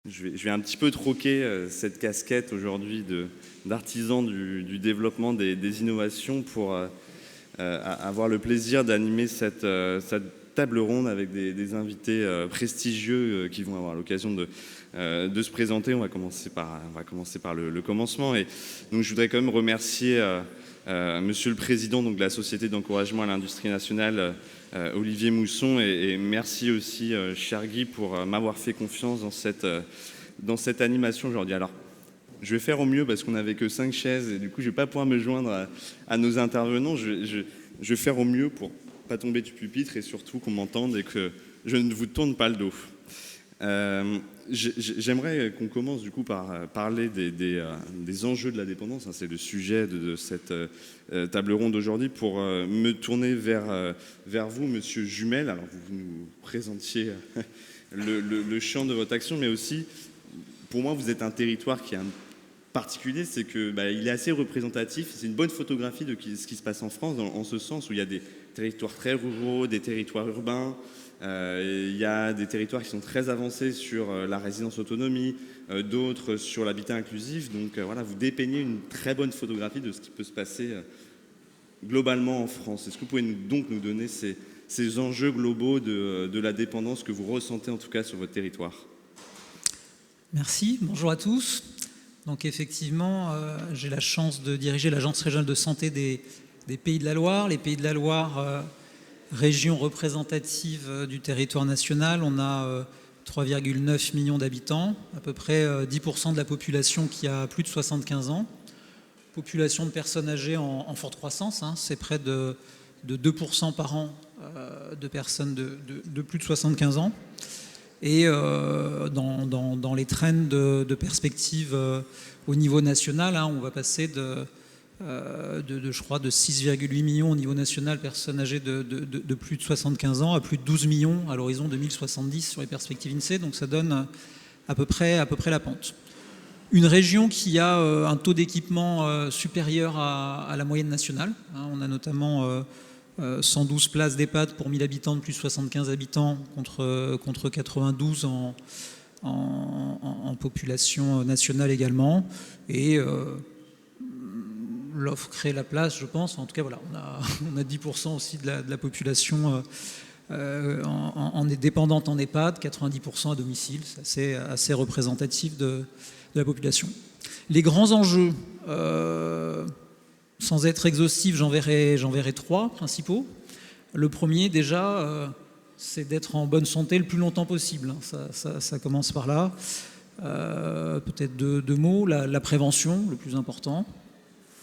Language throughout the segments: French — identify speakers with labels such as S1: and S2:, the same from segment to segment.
S1: Je vais un petit peu troquer cette casquette aujourd'hui d'artisan du développement des innovations pour avoir le plaisir d'animer cette table ronde avec des invités prestigieux qui vont avoir l'occasion de se présenter. On va commencer par le commencement. Et donc, je voudrais quand même remercier Monsieur le Président de la Société d'encouragement à l'industrie nationale, Olivier Mousson, et merci aussi, cher Guy, pour m'avoir fait confiance dans cette animation aujourd'hui. Alors, je vais faire au mieux parce qu'on n'avait que 5 chaises et du coup, je ne vais pas pouvoir me joindre à nos intervenants. Je vais faire au mieux pour ne pas tomber du pupitre et surtout qu'on m'entende et que je ne vous tourne pas le dos. J'aimerais qu'on commence du coup par parler des enjeux de la dépendance. C'est le sujet de cette table ronde aujourd'hui. Pour me tourner vers vous, Monsieur Jumel. Alors vous nous présentiez le champ de votre action, mais aussi, pour moi, vous êtes un territoire qui est particulier, c'est que il est assez représentatif. C'est une bonne photographie de ce qui se passe en France, en ce sens où il y a des territoires très ruraux, des territoires urbains. Il y a des territoires qui sont très avancés sur la résidence autonomie, d'autres sur l'habitat inclusif. Donc voilà, vous dépeignez une très bonne photographie de ce qui peut se passer globalement en France. Est-ce que vous pouvez nous donner ces enjeux globaux de la dépendance que vous ressentez en tout cas sur votre territoire?
S2: Merci, bonjour à tous. Donc effectivement, j'ai la chance de diriger l'Agence régionale de santé des Pays de la Loire. Les Pays de la Loire, région représentative du territoire national, on a 3,9 millions d'habitants, à peu près 10% de la population qui a plus de 75 ans. Population de personnes âgées en forte croissance, c'est près de 2% par an de personnes de plus de 75 ans. Et dans les trends de perspective au niveau national, on va passer je crois, de 6,8 millions au niveau national personnes âgées de plus de 75 ans à plus de 12 millions à l'horizon 2070 sur les perspectives INSEE. Donc ça donne à peu près la pente. Une région qui a un taux d'équipement supérieur à la moyenne nationale. On a notamment 112 places d'EHPAD pour 1000 habitants de plus de 75 habitants contre 92 en population nationale également. Et l'offre crée la place, je pense. En tout cas, voilà, on a 10% aussi de la population en est dépendante en EHPAD, 90% à domicile. C'est assez représentatif de la population. Les grands enjeux, sans être exhaustif, j'en verrai 3 principaux. Le premier, déjà, c'est d'être en bonne santé le plus longtemps possible. Ça commence par là. Peut-être deux mots. La prévention, le plus important.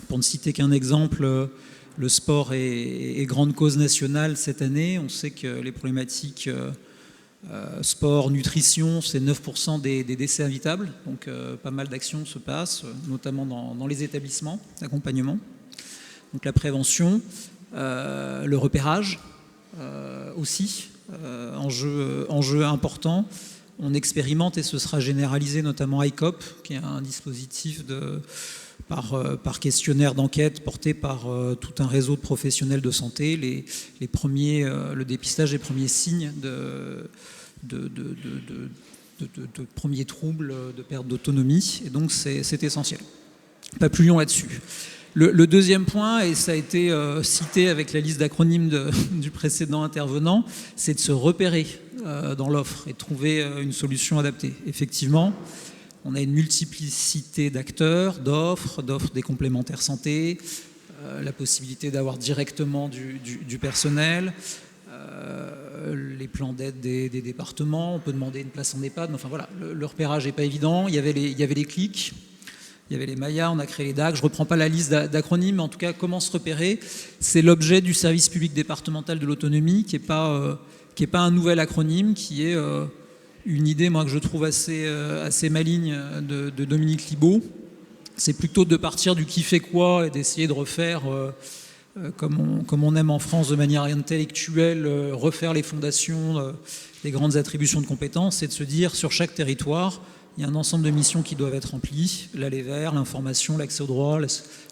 S2: Pour ne citer qu'un exemple, le sport est grande cause nationale cette année. On sait que les problématiques sport, nutrition, c'est 9% des décès évitables. Donc pas mal d'actions se passent, notamment dans les établissements d'accompagnement. Donc la prévention, le repérage aussi, enjeu important. On expérimente et ce sera généralisé, notamment ICOP, qui est un dispositif par questionnaire d'enquête porté par tout un réseau de professionnels de santé, le dépistage des premiers signes de premiers troubles de perte d'autonomie. Et donc c'est essentiel. Pas plus long là-dessus. Le deuxième point, et ça a été cité avec la liste d'acronymes du précédent intervenant, c'est de se repérer dans l'offre et de trouver une solution adaptée. Effectivement, on a une multiplicité d'acteurs, d'offres des complémentaires santé, la possibilité d'avoir directement du personnel, les plans d'aide des départements, on peut demander une place en EHPAD, mais enfin voilà, le repérage n'est pas évident. Il y avait les clics. Il y avait les Maya, on a créé les DAC. Je ne reprends pas la liste d'acronymes, mais en tout cas, comment se repérer? C'est l'objet du service public départemental de l'autonomie, qui n'est pas un nouvel acronyme, qui est une idée, moi, que je trouve assez maligne de Dominique Libaud. C'est plutôt de partir du qui fait quoi et d'essayer de refaire, comme on aime en France de manière intellectuelle, refaire les fondations des grandes attributions de compétences, et de se dire, sur chaque territoire, il y a un ensemble de missions qui doivent être remplies, l'aller vers, l'information, l'accès au droit,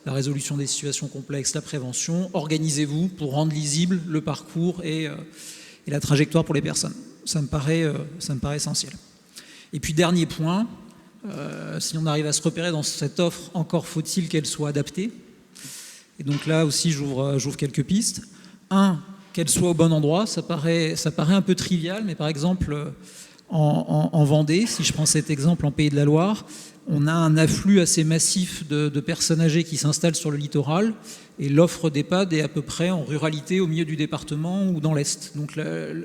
S2: la résolution des situations complexes, la prévention. Organisez-vous pour rendre lisible le parcours et la trajectoire pour les personnes. Ça me paraît essentiel. Et puis dernier point, si on arrive à se repérer dans cette offre, encore faut-il qu'elle soit adaptée. Et donc là aussi, j'ouvre quelques pistes. Un, qu'elle soit au bon endroit. Ça paraît un peu trivial, mais par exemple, en Vendée, si je prends cet exemple en Pays de la Loire, on a un afflux assez massif de personnes âgées qui s'installent sur le littoral, et l'offre d'EHPAD est à peu près en ruralité au milieu du département ou dans l'Est. Donc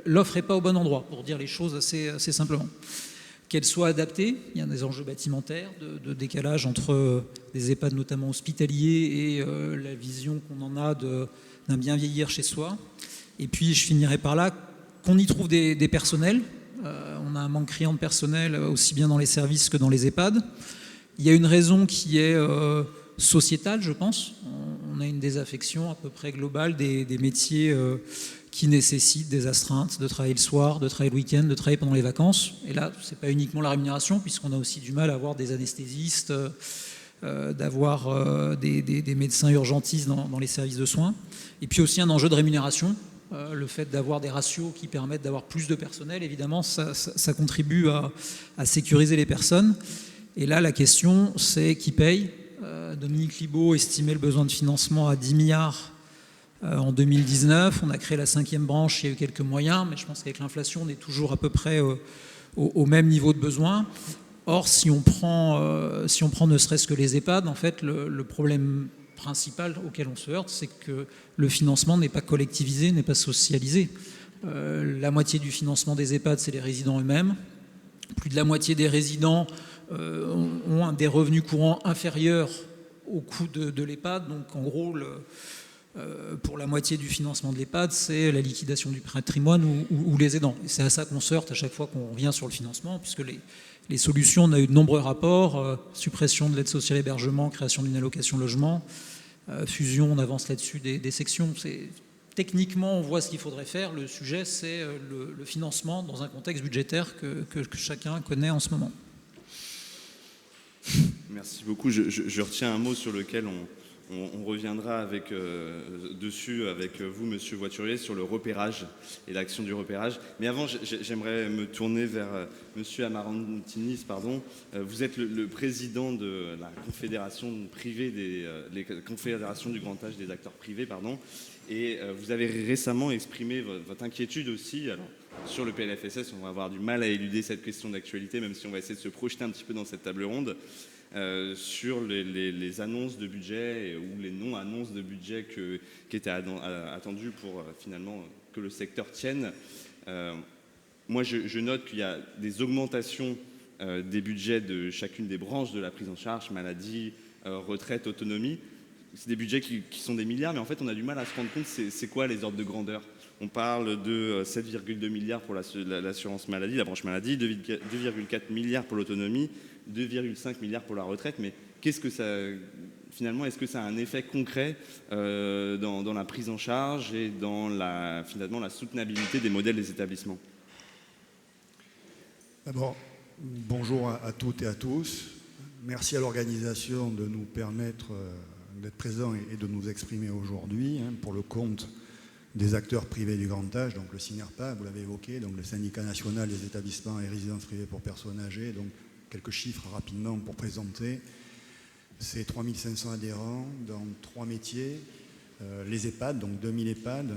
S2: l'offre n'est pas au bon endroit, pour dire les choses assez simplement. Qu'elle soit adaptée, il y a des enjeux bâtimentaires, de décalage entre des EHPAD notamment hospitaliers et la vision qu'on en a d'un bien vieillir chez soi. Et puis je finirai par là, qu'on y trouve des personnels. On a un manque criant de personnel aussi bien dans les services que dans les EHPAD. Il y a une raison qui est sociétale, je pense. On a une désaffection à peu près globale des métiers qui nécessitent des astreintes, de travailler le soir, de travailler le week-end, de travailler pendant les vacances. Et là, ce n'est pas uniquement la rémunération, puisqu'on a aussi du mal à avoir des anesthésistes, d'avoir des médecins urgentistes dans les services de soins. Et puis aussi un enjeu de rémunération. Le fait d'avoir des ratios qui permettent d'avoir plus de personnel, évidemment, ça contribue à sécuriser les personnes. Et là, la question, c'est qui paye. Dominique Libaud estimait le besoin de financement à 10 milliards en 2019. On a créé la 5e branche, il y a eu quelques moyens, mais je pense qu'avec l'inflation, on est toujours à peu près au même niveau de besoin. Or, si on prend ne serait-ce que les EHPAD, en fait, le problème principal auquel on se heurte, c'est que le financement n'est pas collectivisé, n'est pas socialisé. La moitié du financement des EHPAD, c'est les résidents eux-mêmes. Plus de la moitié des résidents ont des revenus courants inférieurs au coût de l'EHPAD. Donc en gros, pour la moitié du financement de l'EHPAD, c'est la liquidation du patrimoine ou les aidants. Et c'est à ça qu'on se heurte à chaque fois qu'on revient sur le financement, puisque les solutions, on a eu de nombreux rapports, suppression de l'aide sociale hébergement, création d'une allocation logement, fusion, on avance là-dessus des sections. Techniquement, on voit ce qu'il faudrait faire. Le sujet, c'est le financement dans un contexte budgétaire que chacun connaît en ce moment.
S1: Merci beaucoup. Je retiens un mot sur lequel on reviendra dessus avec vous, monsieur Voiturier, sur le repérage et l'action du repérage. Mais avant, j'aimerais me tourner vers monsieur Amarantinis. Vous êtes le président de la Confédération privée les confédérations du grand âge des acteurs privés, et vous avez récemment exprimé votre inquiétude aussi. Alors, sur le PLFSS, on va avoir du mal à éluder cette question d'actualité, même si on va essayer de se projeter un petit peu dans cette table ronde. Sur les annonces de budget ou les non-annonces de budget qui étaient attendues pour finalement que le secteur tienne. Moi, je note qu'il y a des augmentations des budgets de chacune des branches de la prise en charge, maladie, retraite, autonomie. C'est des budgets qui sont des milliards, mais en fait, on a du mal à se rendre compte c'est quoi les ordres de grandeur. On parle de 7,2 milliards pour l'assurance maladie, la branche maladie, 2,4 milliards pour l'autonomie, 2,5 milliards pour la retraite. Mais qu'est-ce que ça, finalement, est-ce que ça a un effet concret dans la prise en charge et dans finalement la soutenabilité des modèles des établissements?
S3: D'abord, bonjour à toutes et à tous. Merci à l'organisation de nous permettre d'être présents et de nous exprimer aujourd'hui pour le compte des acteurs privés du grand âge, donc le SINERPA, vous l'avez évoqué, donc le syndicat national des établissements et résidences privées pour personnes âgées. Donc quelques chiffres rapidement pour présenter. C'est 3500 adhérents dans 3 métiers. Les EHPAD, donc 2000 EHPAD,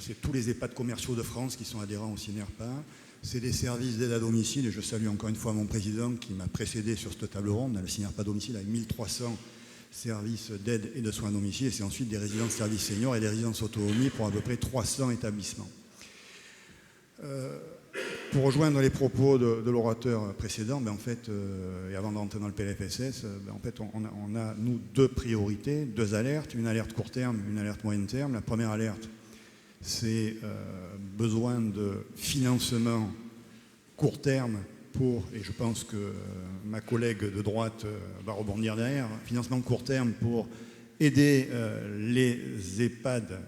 S3: c'est tous les EHPAD commerciaux de France qui sont adhérents au SINERPA. C'est des services d'aide à domicile, et je salue encore une fois mon président qui m'a précédé sur cette table ronde. Le SINERPA domicile a 1300 services d'aide et de soins à domicile, et c'est ensuite des résidences services seniors et des résidences autonomie pour à peu près 300 établissements. Pour rejoindre les propos de l'orateur précédent, et avant d'entrer dans le PLFSS, on a, nous, 2 priorités, 2 alertes, une alerte court terme, une alerte moyen terme. La première alerte, c'est besoin de financement court terme et je pense que ma collègue de droite va rebondir derrière, financement court terme pour aider les EHPAD,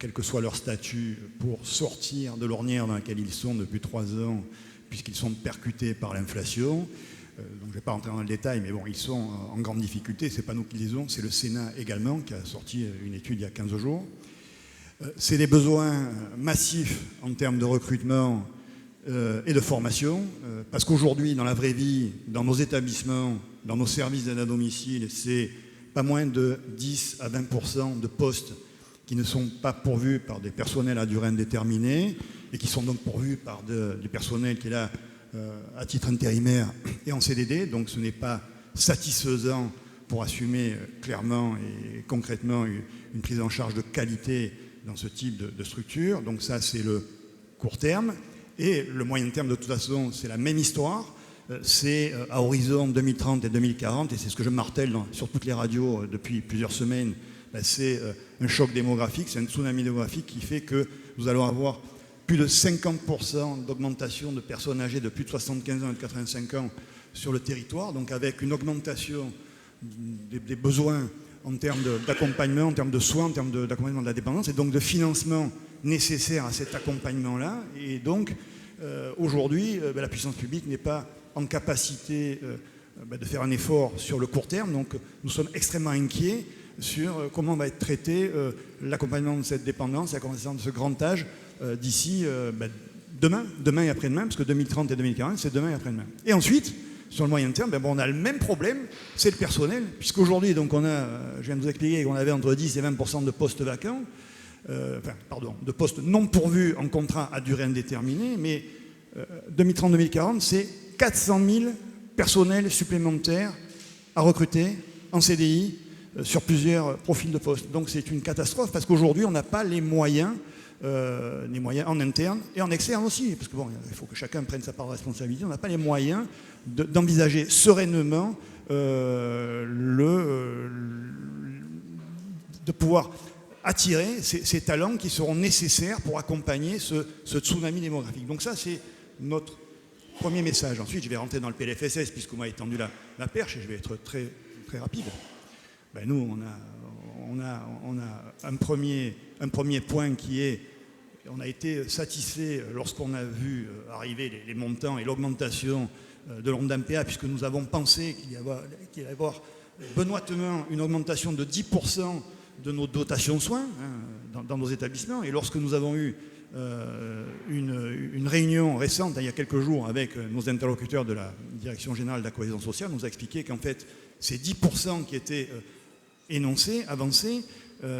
S3: quel que soit leur statut, pour sortir de l'ornière dans laquelle ils sont depuis 3 ans, puisqu'ils sont percutés par l'inflation. Donc je ne vais pas rentrer dans le détail, mais bon, ils sont en grande difficulté. Ce n'est pas nous qui les disons, c'est le Sénat également qui a sorti une étude il y a 15 jours. C'est des besoins massifs en termes de recrutement et de formation, parce qu'aujourd'hui, dans la vraie vie, dans nos établissements, dans nos services d'aide à domicile, c'est pas moins de 10 à 20% de postes qui ne sont pas pourvus par des personnels à durée indéterminée et qui sont donc pourvus par du personnel qui est là à titre intérimaire et en CDD. Donc ce n'est pas satisfaisant pour assumer clairement et concrètement une prise en charge de qualité dans ce type de structure. Donc ça, c'est le court terme. Et le moyen terme, de toute façon, c'est la même histoire. C'est à horizon 2030 et 2040, et c'est ce que je martèle sur toutes les radios depuis plusieurs semaines, c'est un choc démographique, c'est un tsunami démographique qui fait que nous allons avoir plus de 50% d'augmentation de personnes âgées de plus de 75 ans et de 85 ans sur le territoire, donc avec une augmentation des besoins en termes d'accompagnement, en termes de soins, en termes d'accompagnement de la dépendance, et donc de financement nécessaire à cet accompagnement-là. Et donc, aujourd'hui, la puissance publique n'est pas en capacité de faire un effort sur le court terme. Donc, nous sommes extrêmement inquiets sur comment va être traité l'accompagnement de cette dépendance, l'accompagnement de ce grand âge d'ici demain et après-demain, parce que 2030 et 2040, c'est demain et après-demain. Et ensuite, sur le moyen terme, on a le même problème, c'est le personnel, puisqu'aujourd'hui, donc je viens de vous expliquer qu'on avait entre 10 et 20% de postes vacants, de postes non pourvus en contrat à durée indéterminée, mais 2030-2040, c'est 400 000 personnels supplémentaires à recruter en CDI sur plusieurs profils de postes. Donc c'est une catastrophe parce qu'aujourd'hui, on n'a pas les moyens en interne et en externe aussi, parce que il faut que chacun prenne sa part de responsabilité. On n'a pas les moyens d'envisager sereinement de pouvoir attirer ces talents qui seront nécessaires pour accompagner ce tsunami démographique. Donc ça, c'est notre premier message. Ensuite, je vais rentrer dans le PLFSS, puisqu'on m'a étendu la perche, et je vais être très, très rapide. Nous, on a un premier point qui est, on a été satisfait lorsqu'on a vu arriver les montants et l'augmentation de l'ONDAM-PA, puisque nous avons pensé qu'il allait y avoir benoîtement une augmentation de 10% de nos dotations soins dans nos établissements. Et lorsque nous avons eu une réunion récente, il y a quelques jours, avec nos interlocuteurs de la Direction générale de la cohésion sociale, on nous a expliqué qu'en fait, ces 10% qui étaient énoncés, avancés,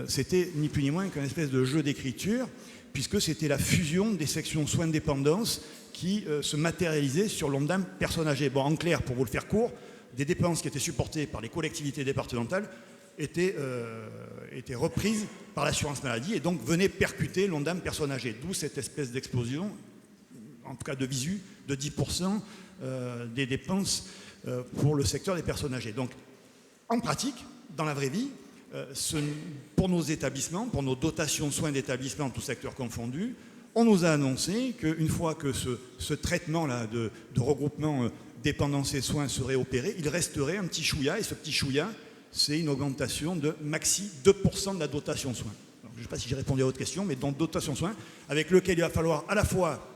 S3: c'était ni plus ni moins qu'un espèce de jeu d'écriture, puisque c'était la fusion des sections soins de dépendance qui se matérialisait sur l'ONDAM personnes âgées. Bon, en clair, pour vous le faire court, des dépenses qui étaient supportées par les collectivités départementales étaient reprises par l'assurance maladie et donc venaient percuter l'ONDAM personnes âgées. D'où cette espèce d'explosion, en tout cas de visu, de 10% des dépenses pour le secteur des personnes âgées. Donc, en pratique, dans la vraie vie, pour nos établissements, pour nos dotations soins d'établissements, tous secteurs confondus, on nous a annoncé qu'une fois que ce traitement-là de regroupement dépendance et soins serait opéré, il resterait un petit chouïa, et ce petit chouïa, c'est une augmentation de maxi 2% de la dotation soins. Alors, je ne sais pas si j'ai répondu à votre question, mais dans dotation soins, avec lequel il va falloir à la fois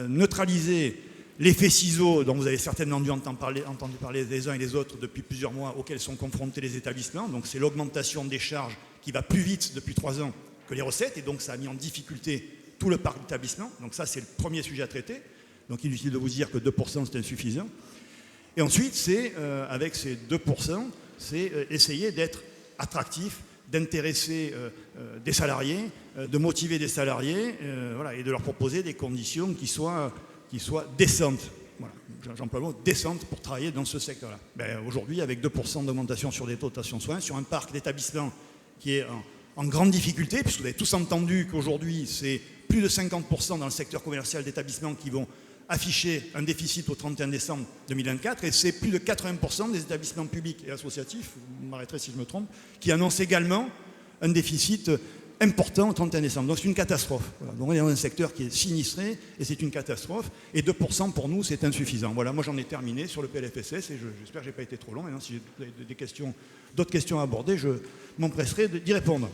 S3: neutraliser l'effet ciseau dont vous avez certainement entendu parler des uns et des autres depuis plusieurs mois, auxquels sont confrontés les établissements. Donc c'est l'augmentation des charges qui va plus vite depuis 3 ans que les recettes, et donc ça a mis en difficulté tout le parc d'établissements. Donc ça, c'est le premier sujet à traiter. Donc inutile de vous dire que 2% c'est insuffisant. Et ensuite, c'est avec ces 2%, c'est essayer d'être attractif, d'intéresser des salariés, de motiver des salariés, et de leur proposer des conditions qui soient décentes. Voilà, j'emploie le mot décentes pour travailler dans ce secteur-là. Aujourd'hui, avec 2% d'augmentation sur des dotations soins, sur un parc d'établissements qui est en grande difficulté, puisque vous avez tous entendu qu'aujourd'hui, c'est plus de 50% dans le secteur commercial d'établissements qui vont afficher un déficit au 31 décembre 2024, et c'est plus de 80% des établissements publics et associatifs, vous m'arrêterez si je me trompe, qui annoncent également un déficit important au 31 décembre. Donc c'est une catastrophe. Voilà. Donc on est dans un secteur qui est sinistré et c'est une catastrophe. Et 2% pour nous, c'est insuffisant. Voilà, moi j'en ai terminé sur le PLFSS et j'espère que je n'ai pas été trop long. Maintenant, si j'ai d'autres questions à aborder, je m'empresserai d'y répondre.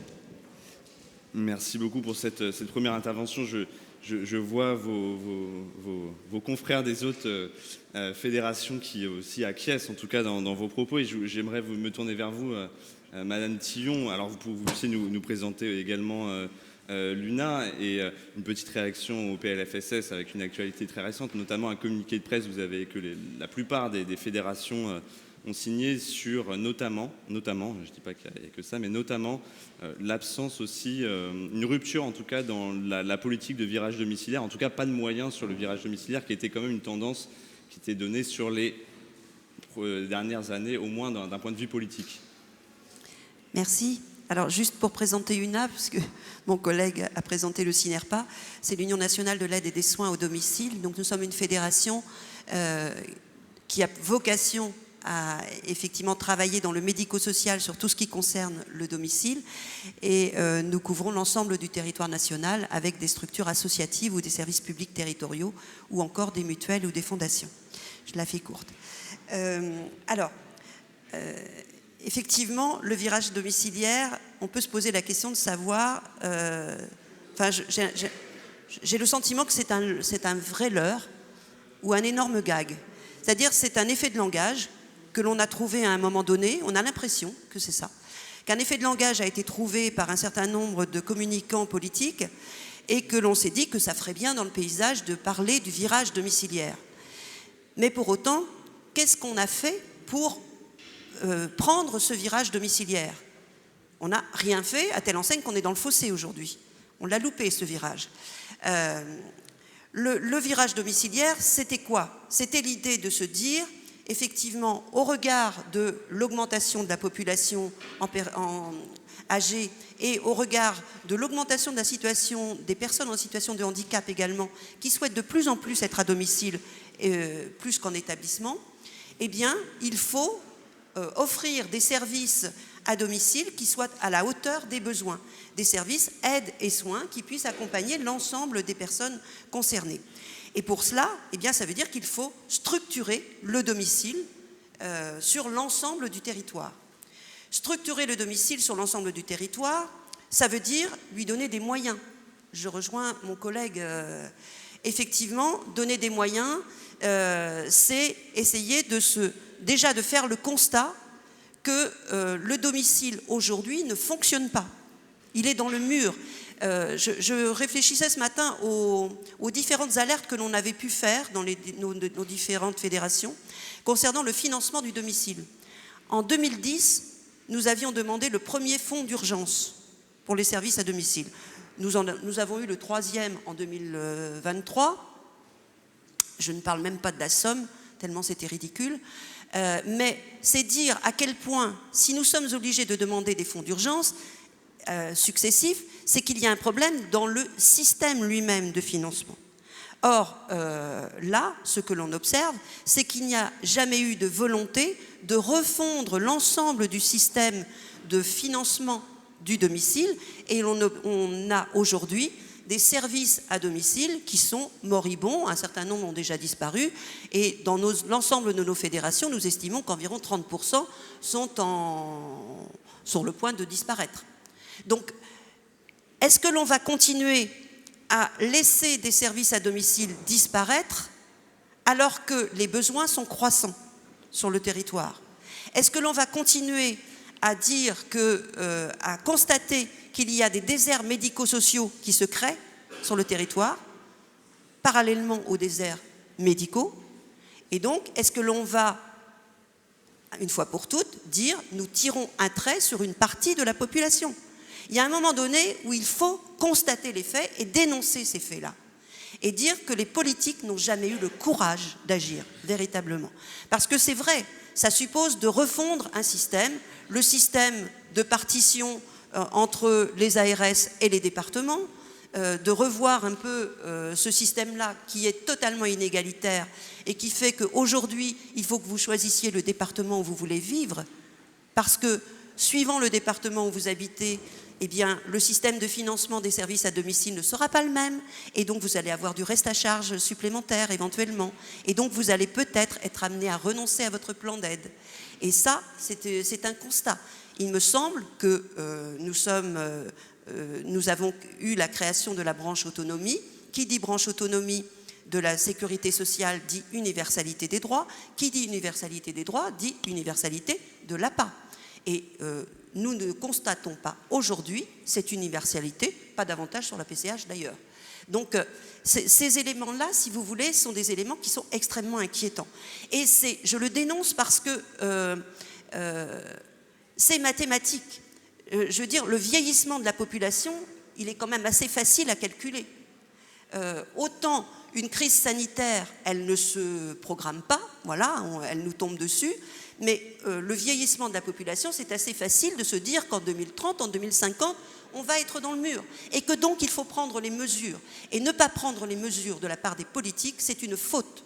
S1: Merci beaucoup pour cette première intervention. Je vois vos confrères des autres fédérations qui aussi acquiescent, en tout cas dans vos propos. Et j'aimerais me tourner vers vous, Madame Tillon. Alors vous puissiez nous présenter également l'UNA. Et une petite réaction au PLFSS avec une actualité très récente, notamment un communiqué de presse, vous avez que la plupart des fédérations ont signé sur notamment, je ne dis pas qu'il n'y a que ça, mais notamment l'absence aussi, une rupture en tout cas dans la politique de virage domiciliaire, en tout cas pas de moyens sur le virage domiciliaire qui était quand même une tendance qui était donnée sur les dernières années, au moins d'un point de vue politique.
S4: Merci. Alors juste pour présenter UNA, parce que mon collègue a présenté le CINERPA, c'est l'Union nationale de l'aide et des soins au domicile. Donc nous sommes une fédération qui a vocation à effectivement travailler dans le médico-social sur tout ce qui concerne le domicile, et nous couvrons l'ensemble du territoire national avec des structures associatives ou des services publics territoriaux ou encore des mutuelles ou des fondations. Je la fais courte. Effectivement, le virage domiciliaire, on peut se poser la question de savoir... j'ai le sentiment que c'est un vrai leurre ou un énorme gag. C'est-à-dire c'est un effet de langage que l'on a trouvé à un moment donné, on a l'impression que c'est ça, qu'un effet de langage a été trouvé par un certain nombre de communicants politiques et que l'on s'est dit que ça ferait bien dans le paysage de parler du virage domiciliaire. Mais pour autant, qu'est-ce qu'on a fait pour prendre ce virage domiciliaire? On n'a rien fait, à telle enseigne qu'on est dans le fossé aujourd'hui. On l'a loupé, ce virage. Le virage domiciliaire, c'était quoi? C'était l'idée de se dire, effectivement, au regard de l'augmentation de la population âgée et au regard de l'augmentation de la situation des personnes en situation de handicap également, qui souhaitent de plus en plus être à domicile plus qu'en établissement, eh bien, il faut offrir des services à domicile qui soient à la hauteur des besoins, des services aide et soins qui puissent accompagner l'ensemble des personnes concernées. Et pour cela, eh bien, ça veut dire qu'il faut structurer le domicile sur l'ensemble du territoire. Structurer le domicile sur l'ensemble du territoire, ça veut dire lui donner des moyens. Je rejoins mon collègue. Effectivement, donner des moyens, c'est essayer déjà de faire le constat que le domicile aujourd'hui ne fonctionne pas. Il est dans le mur. Je réfléchissais ce matin aux différentes alertes que l'on avait pu faire dans nos différentes fédérations concernant le financement du domicile. En 2010, nous avions demandé le premier fonds d'urgence pour les services à domicile. Nous avons eu le 3e en 2023. Je ne parle même pas de la somme, tellement c'était ridicule. Mais c'est dire à quel point, si nous sommes obligés de demander des fonds d'urgence successifs, c'est qu'il y a un problème dans le système lui-même de financement. Or, là, ce que l'on observe, c'est qu'il n'y a jamais eu de volonté de refondre l'ensemble du système de financement du domicile, et on a aujourd'hui des services à domicile qui sont moribonds, un certain nombre ont déjà disparu, et dans l'ensemble de nos fédérations, nous estimons qu'environ 30% sont sur le point de disparaître. Donc, est-ce que l'on va continuer à laisser des services à domicile disparaître alors que les besoins sont croissants sur le territoire? Est-ce que l'on va continuer à à constater qu'il y a des déserts médico-sociaux qui se créent sur le territoire, parallèlement aux déserts médicaux? Et donc, est-ce que l'on va, une fois pour toutes, dire nous tirons un trait sur une partie de la population? Il y a un moment donné où il faut constater les faits et dénoncer ces faits-là. Et dire que les politiques n'ont jamais eu le courage d'agir véritablement. Parce que c'est vrai, ça suppose de refondre un système, le système de partition entre les ARS et les départements, de revoir un peu ce système-là qui est totalement inégalitaire et qui fait qu'aujourd'hui, il faut que vous choisissiez le département où vous voulez vivre, parce que suivant le département où vous habitez, eh bien, le système de financement des services à domicile ne sera pas le même, et donc vous allez avoir du reste à charge supplémentaire éventuellement, et donc vous allez peut-être être amené à renoncer à votre plan d'aide. Et ça, c'est un constat. Il me semble que nous avons eu la création de la branche autonomie. Qui dit branche autonomie de la sécurité sociale dit universalité des droits. Qui dit universalité des droits dit universalité de l'APA. Et nous ne constatons pas aujourd'hui cette universalité, pas davantage sur la PCH d'ailleurs. Donc ces éléments-là, si vous voulez, sont des éléments qui sont extrêmement inquiétants. Et je le dénonce parce que c'est mathématique. Je veux dire, le vieillissement de la population, il est quand même assez facile à calculer. Autant une crise sanitaire, elle ne se programme pas, voilà, elle nous tombe dessus, mais le vieillissement de la population, c'est assez facile de se dire qu'en 2030, en 2050, on va être dans le mur. Et que donc, il faut prendre les mesures. Et ne pas prendre les mesures de la part des politiques, c'est une faute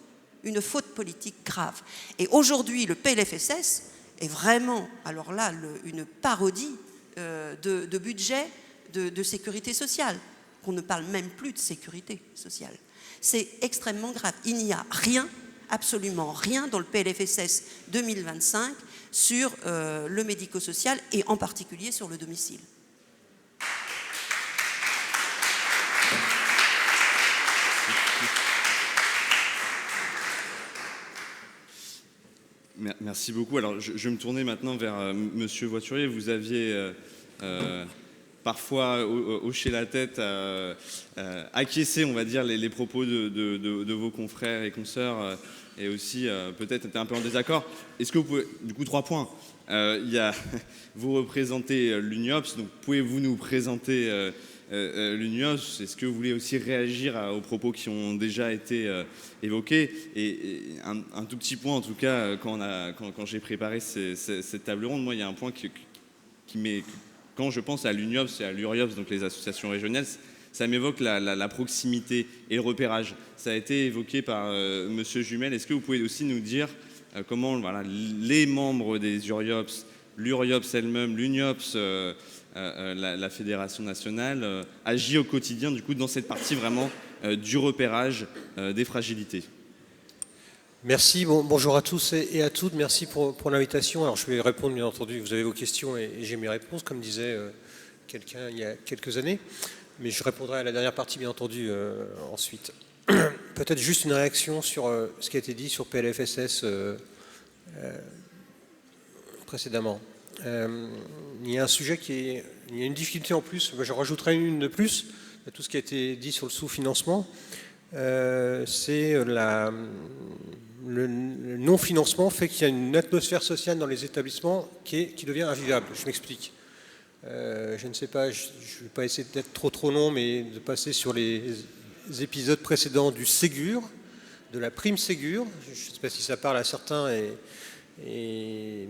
S4: politique grave. Et aujourd'hui, le PLFSS est vraiment, alors là, une parodie de budget de sécurité sociale, qu'on ne parle même plus de sécurité sociale. C'est extrêmement grave. Il n'y a rien, absolument rien dans le PLFSS 2025 sur le médico-social et en particulier sur le domicile.
S1: Merci beaucoup. Alors, je vais me tourner maintenant vers Monsieur Voiturier. Vous aviez parfois hoché la tête, acquiescé, on va dire, les propos de vos confrères et consoeurs, et aussi peut-être été un peu en désaccord. Est-ce que vous pouvez, du coup, 3 points. Vous représentez l'UNIOPS, donc pouvez-vous nous présenter l'UNIOPS? Est-ce que vous voulez aussi réagir aux propos qui ont déjà été évoqués? Et un tout petit point, en tout cas, quand j'ai préparé cette table ronde, moi, il y a un point qui m'est... Quand je pense à l'UNIOPS et à l'URIOPS, donc les associations régionales, ça m'évoque la proximité et le repérage. Ça a été évoqué par Monsieur Jumel. Est-ce que vous pouvez aussi nous dire comment les membres des URIOPS, l'URIOPS elle-même, l'UNIOPS, la Fédération nationale, agit au quotidien, du coup, dans cette partie vraiment du repérage des fragilités?
S5: Merci, bonjour à tous et à toutes, merci pour l'invitation. Alors je vais répondre bien entendu, vous avez vos questions et j'ai mes réponses, comme disait quelqu'un il y a quelques années, mais je répondrai à la dernière partie bien entendu ensuite. Peut-être juste une réaction sur ce qui a été dit sur PLFSS précédemment. Il y a un sujet il y a une difficulté en plus, je rajouterai une de plus à tout ce qui a été dit sur le sous-financement, c'est le non-financement fait qu'il y a une atmosphère sociale dans les établissements qui devient invivable. Je m'explique. Je ne sais pas, je ne vais pas essayer d'être trop long, mais de passer sur les épisodes précédents du Ségur, de la prime Ségur. Je ne sais pas si ça parle à certains et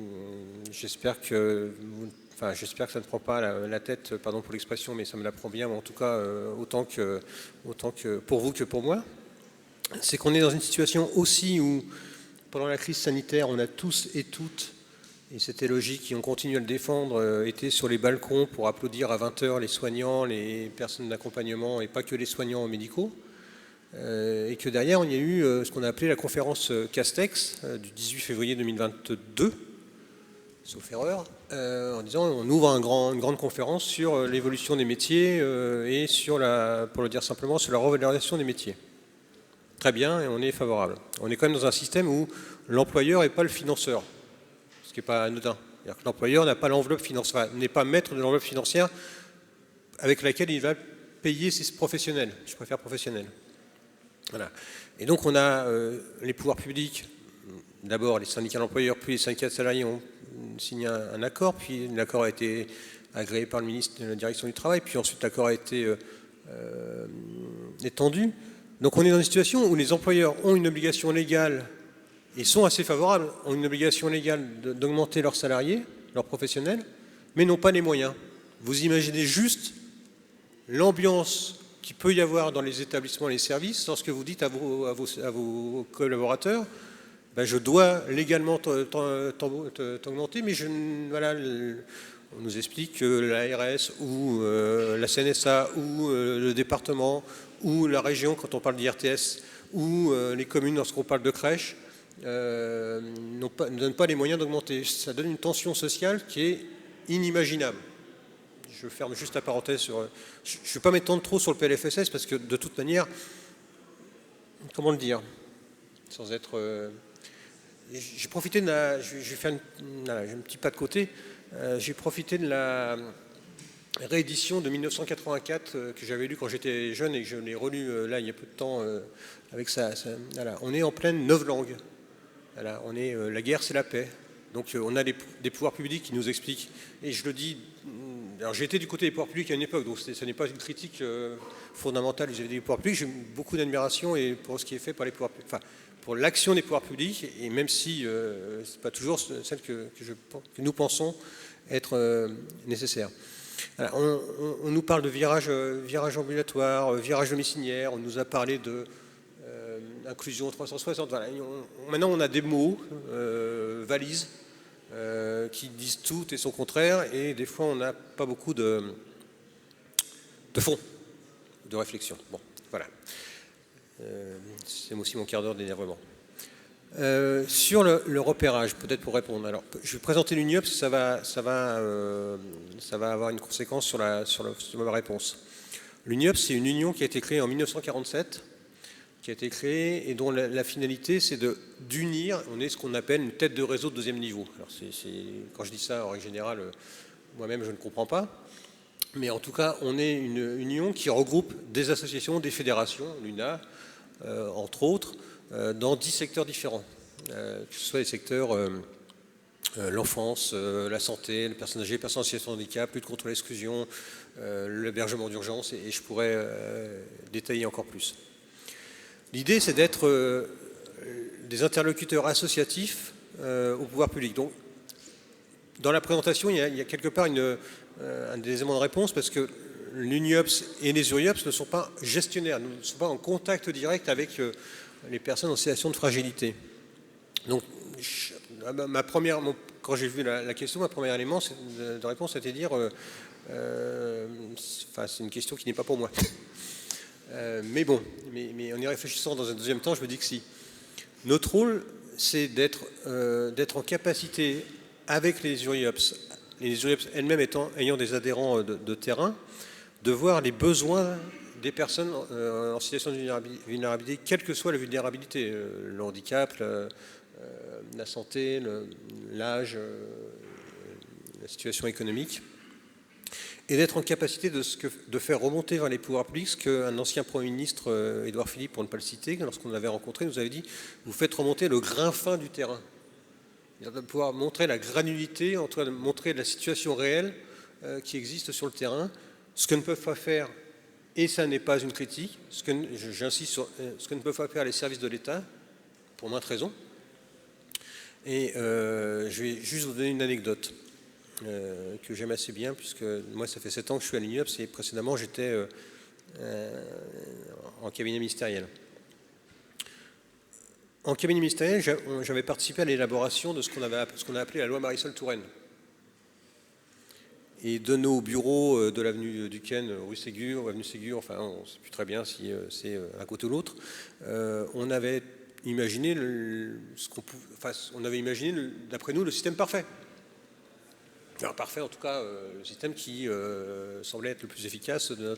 S5: j'espère que ça ne prend pas la tête, pardon pour l'expression, mais ça me la prend bien, mais en tout cas autant que pour vous que pour moi. C'est qu'on est dans une situation aussi où, pendant la crise sanitaire, on a tous et toutes, et c'était logique, et on continue à le défendre, été sur les balcons pour applaudir à 20h les soignants, les personnes d'accompagnement, et pas que les soignants médicaux, et que derrière, il y a eu ce qu'on a appelé la conférence Castex du 18 février 2022, sauf erreur, en disant on ouvre une grande conférence sur l'évolution des métiers et sur pour le dire simplement, sur la revalorisation des métiers. Très bien, et on est favorable. On est quand même dans un système où l'employeur n'est pas le financeur, ce qui n'est pas anodin. C'est-à-dire que l'employeur n'a pas l'enveloppe financière, n'est pas maître de l'enveloppe financière avec laquelle il va payer ses professionnels. Je préfère professionnels. Voilà. Et donc on a les pouvoirs publics, d'abord les syndicats d'employeurs, puis les syndicats de salariés ont signé un accord, puis l'accord a été agréé par le ministre de la Direction du Travail, puis ensuite l'accord a été étendu. Donc on est dans une situation où les employeurs ont une obligation légale, et sont assez favorables, ont une obligation légale d'augmenter leurs salariés, leurs professionnels, mais n'ont pas les moyens. Vous imaginez juste l'ambiance qu'il peut y avoir dans les établissements et les services lorsque vous dites à vos collaborateurs ben, je dois légalement t'augmenter, mais voilà, on nous explique que l'ARS ou la CNSA ou le département ou la région, quand on parle d'IRTS, ou les communes lorsqu'on parle de crèche, ne donnent pas les moyens d'augmenter. Ça donne une tension sociale qui est inimaginable. Je ferme juste la parenthèse sur... Je ne vais pas m'étendre trop sur le PLFSS parce que de toute manière, comment le dire, sans être... J'ai profité de j'ai fait un petit pas de côté. J'ai profité de la réédition de 1984 que j'avais lu quand j'étais jeune et que je l'ai relu là il y a peu de temps avec ça. Voilà. On est en pleine novlangue. Voilà. La guerre, c'est la paix. Donc on a des pouvoirs publics qui nous expliquent. Et je le dis, alors j'ai été du côté des pouvoirs publics à une époque, donc ce n'est pas une critique fondamentale vis-à-vis des pouvoirs publics. J'ai beaucoup d'admiration pour ce qui est fait par les pouvoirs publics, enfin, pour l'action des pouvoirs publics, et même si ce n'est pas toujours celle que nous pensons être nécessaire. Alors, on nous parle de virage ambulatoire, virage domiciliaire, on nous a parlé de inclusion 360. Voilà. Maintenant, on a des mots, valises, qui disent tout et son contraire, et des fois, on n'a pas beaucoup de fond, de réflexion. Bon, voilà. C'est aussi mon quart d'heure d'énervement. Sur le repérage, peut-être pour répondre. Alors, je vais présenter l'UNIOPS, ça va avoir une conséquence sur ma réponse. L'UNIOPS, c'est une union qui a été créée en 1947, qui a été créée et dont la finalité, c'est d'unir. On est ce qu'on appelle une tête de réseau de deuxième niveau. Alors, quand je dis ça, en règle générale, moi-même, je ne comprends pas. Mais en tout cas, on est une union qui regroupe des associations, des fédérations, l'UNA, entre autres, dans 10 secteurs différents, que ce soit les secteurs l'enfance, la santé, les personnes âgées, les personnes en situation de handicap, lutte contre l'exclusion, l'hébergement d'urgence, et je pourrais détailler encore plus. L'idée, c'est d'être des interlocuteurs associatifs au pouvoir public. Donc, dans la présentation, il y a quelque part un des éléments de réponse, parce que l'UNIOPS et les URIOPS ne sont pas gestionnaires, ne sont pas en contact direct avec les personnes en situation de fragilité. Donc, quand j'ai vu la question, ma première élément de réponse, c'était de dire c'est une question qui n'est pas pour moi. Mais bon, mais en y réfléchissant dans un deuxième temps, je me dis que si. Notre rôle, c'est d'être en capacité, avec les URIOPS elles-mêmes ayant des adhérents de terrain, de voir les besoins des personnes en situation de vulnérabilité, quelle que soit la vulnérabilité, le handicap, la santé, l'âge, la situation économique, et d'être en capacité de faire remonter vers les pouvoirs publics ce qu'un ancien Premier ministre, Édouard Philippe, pour ne pas le citer, lorsqu'on l'avait rencontré, nous avait dit « vous faites remonter le grain fin du terrain ». De pouvoir montrer la granulité, en tout cas de montrer la situation réelle qui existe sur le terrain, ce que ne peuvent pas faire, et ça n'est pas une critique, j'insiste sur ce que ne peuvent pas faire les services de l'État, pour maintes raisons. Et je vais juste vous donner une anecdote que j'aime assez bien, puisque moi ça fait 7 ans que je suis à l'UNIOPS et précédemment j'étais en cabinet ministériel. En cabinet ministériel, j'avais participé à l'élaboration de ce qu'on a appelé la loi Marisol Touraine. Et de nos bureaux de l'avenue Duquesne, rue Ségur, avenue Ségur, enfin on ne sait plus très bien si c'est un côté ou l'autre, on avait imaginé d'après nous le système parfait. Alors parfait en tout cas, le système qui semblait être le plus efficace de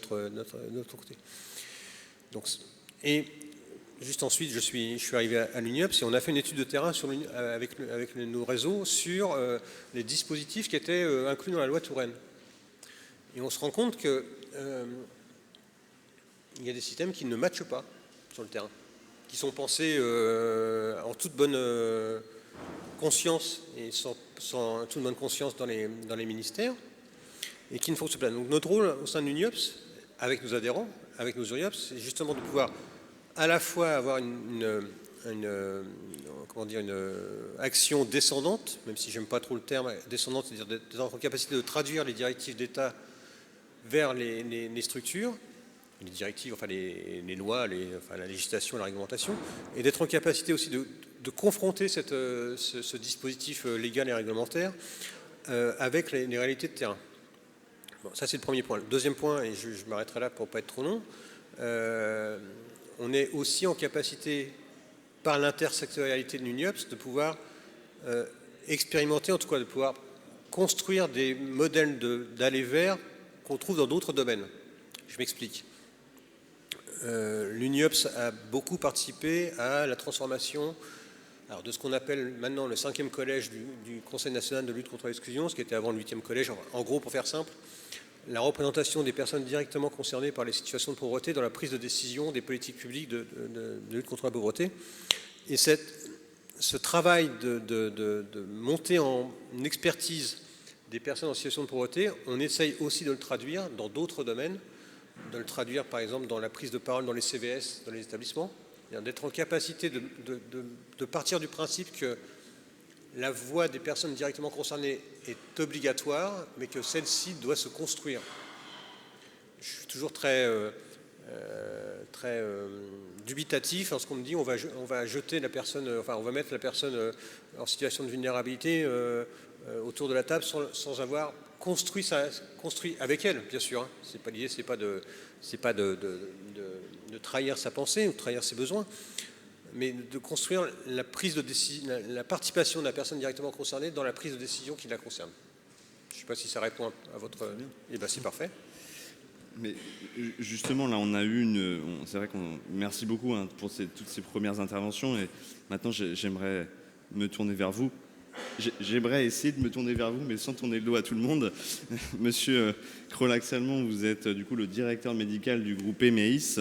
S5: notre côté. Donc, et juste ensuite, je suis arrivé à l'UNIOPS et on a fait une étude de terrain avec nos réseaux sur les dispositifs qui étaient inclus dans la loi Touraine. Et on se rend compte qu'il y a des systèmes qui ne matchent pas sur le terrain, qui sont pensés en toute bonne conscience et sans toute bonne conscience dans les ministères et qui ne fonctionnent pas. Donc notre rôle au sein de l'UNIOPS, avec nos adhérents, avec nos URIOPS, c'est justement de pouvoir à la fois avoir une action descendante, même si j'aime pas trop le terme descendante, c'est-à-dire d'être en capacité de traduire les directives d'État vers les structures, les directives, enfin les lois, la législation, la réglementation, et d'être en capacité aussi de confronter ce dispositif légal et réglementaire avec les réalités de terrain. Bon, ça c'est le premier point. Le deuxième point, et je m'arrêterai là pour ne pas être trop long, on est aussi en capacité, par l'intersectorialité de l'UNIOPS, de pouvoir expérimenter, en tout cas de pouvoir construire des modèles d'aller vers qu'on trouve dans d'autres domaines. Je m'explique. L'UNIOPS a beaucoup participé à la transformation, alors, de ce qu'on appelle maintenant le 5e collège du Conseil national de lutte contre l'exclusion, ce qui était avant le 8e collège. En gros, pour faire simple, la représentation des personnes directement concernées par les situations de pauvreté dans la prise de décision des politiques publiques de lutte contre la pauvreté. Et ce travail de monter en expertise des personnes en situation de pauvreté, on essaye aussi de le traduire dans d'autres domaines, de le traduire par exemple dans la prise de parole dans les CVS, dans les établissements, d'être en capacité de partir du principe que la voix des personnes directement concernées est obligatoire, mais que celle-ci doit se construire. Je suis toujours très dubitatif lorsqu'on me dit on va jeter la personne, enfin on va mettre la personne en situation de vulnérabilité autour de la table sans avoir construit avec elle, bien sûr. Hein. C'est pas l'idée, c'est pas de trahir sa pensée ou de trahir ses besoins, mais de construire la prise de décision, la participation de la personne directement concernée dans la prise de décision qui la concerne. Je ne sais pas si ça répond à votre... Eh bien, c'est parfait.
S1: Mais justement, là, on a eu c'est vrai qu'on... Merci beaucoup pour toutes ces premières interventions. Et maintenant, j'aimerais me tourner vers vous. J'aimerais essayer de me tourner vers vous, mais sans tourner le dos à tout le monde. Monsieur Krolak-Salmon, vous êtes du coup le directeur médical du groupe EMEIS.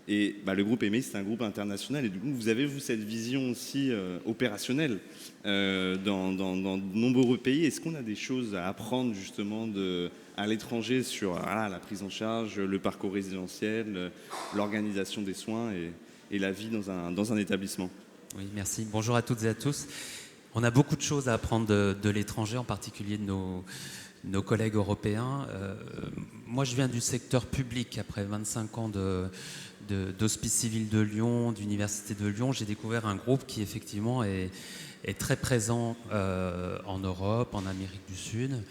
S1: Et le groupe EMEIS, c'est un groupe international. Et du coup, vous avez, vous, cette vision aussi opérationnelle dans de nombreux pays. Est-ce qu'on a des choses à apprendre justement à l'étranger sur la prise en charge, le parcours résidentiel, l'organisation des soins et la vie dans un établissement?
S6: Oui, merci. Bonjour à toutes et à tous. On a beaucoup de choses à apprendre de l'étranger, en particulier de nos collègues européens. Moi, je viens du secteur public. Après 25 ans d'Hospice Civil de Lyon, d'Université de Lyon, j'ai découvert un groupe qui, effectivement, est très présent en Europe, en Amérique du Sud.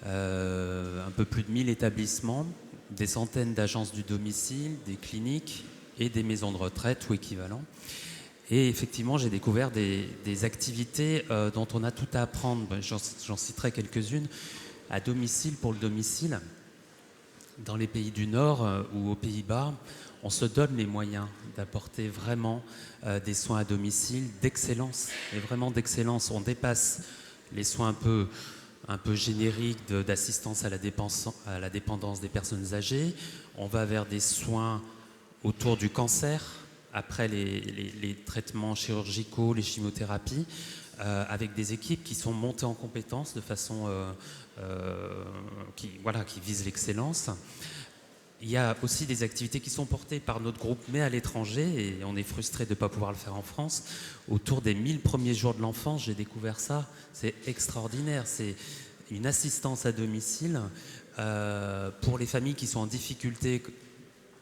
S6: Un peu plus de 1000 établissements, des centaines d'agences du domicile, des cliniques et des maisons de retraite ou équivalents. Et effectivement, j'ai découvert des activités dont on a tout à apprendre. J'en citerai quelques-unes. À domicile, pour le domicile, dans les pays du Nord ou aux Pays-Bas, on se donne les moyens d'apporter vraiment des soins à domicile d'excellence, et vraiment d'excellence. On dépasse les soins un peu génériques d'assistance à la dépendance des personnes âgées. On va vers des soins autour du cancer, après les traitements chirurgicaux, les chimiothérapies, avec des équipes qui sont montées en compétences de façon qui visent l'excellence. Il y a aussi des activités qui sont portées par notre groupe, mais à l'étranger, et on est frustré de ne pas pouvoir le faire en France. Autour des 1000 premiers jours de l'enfance, j'ai découvert ça. C'est extraordinaire. C'est une assistance à domicile pour les familles qui sont en difficulté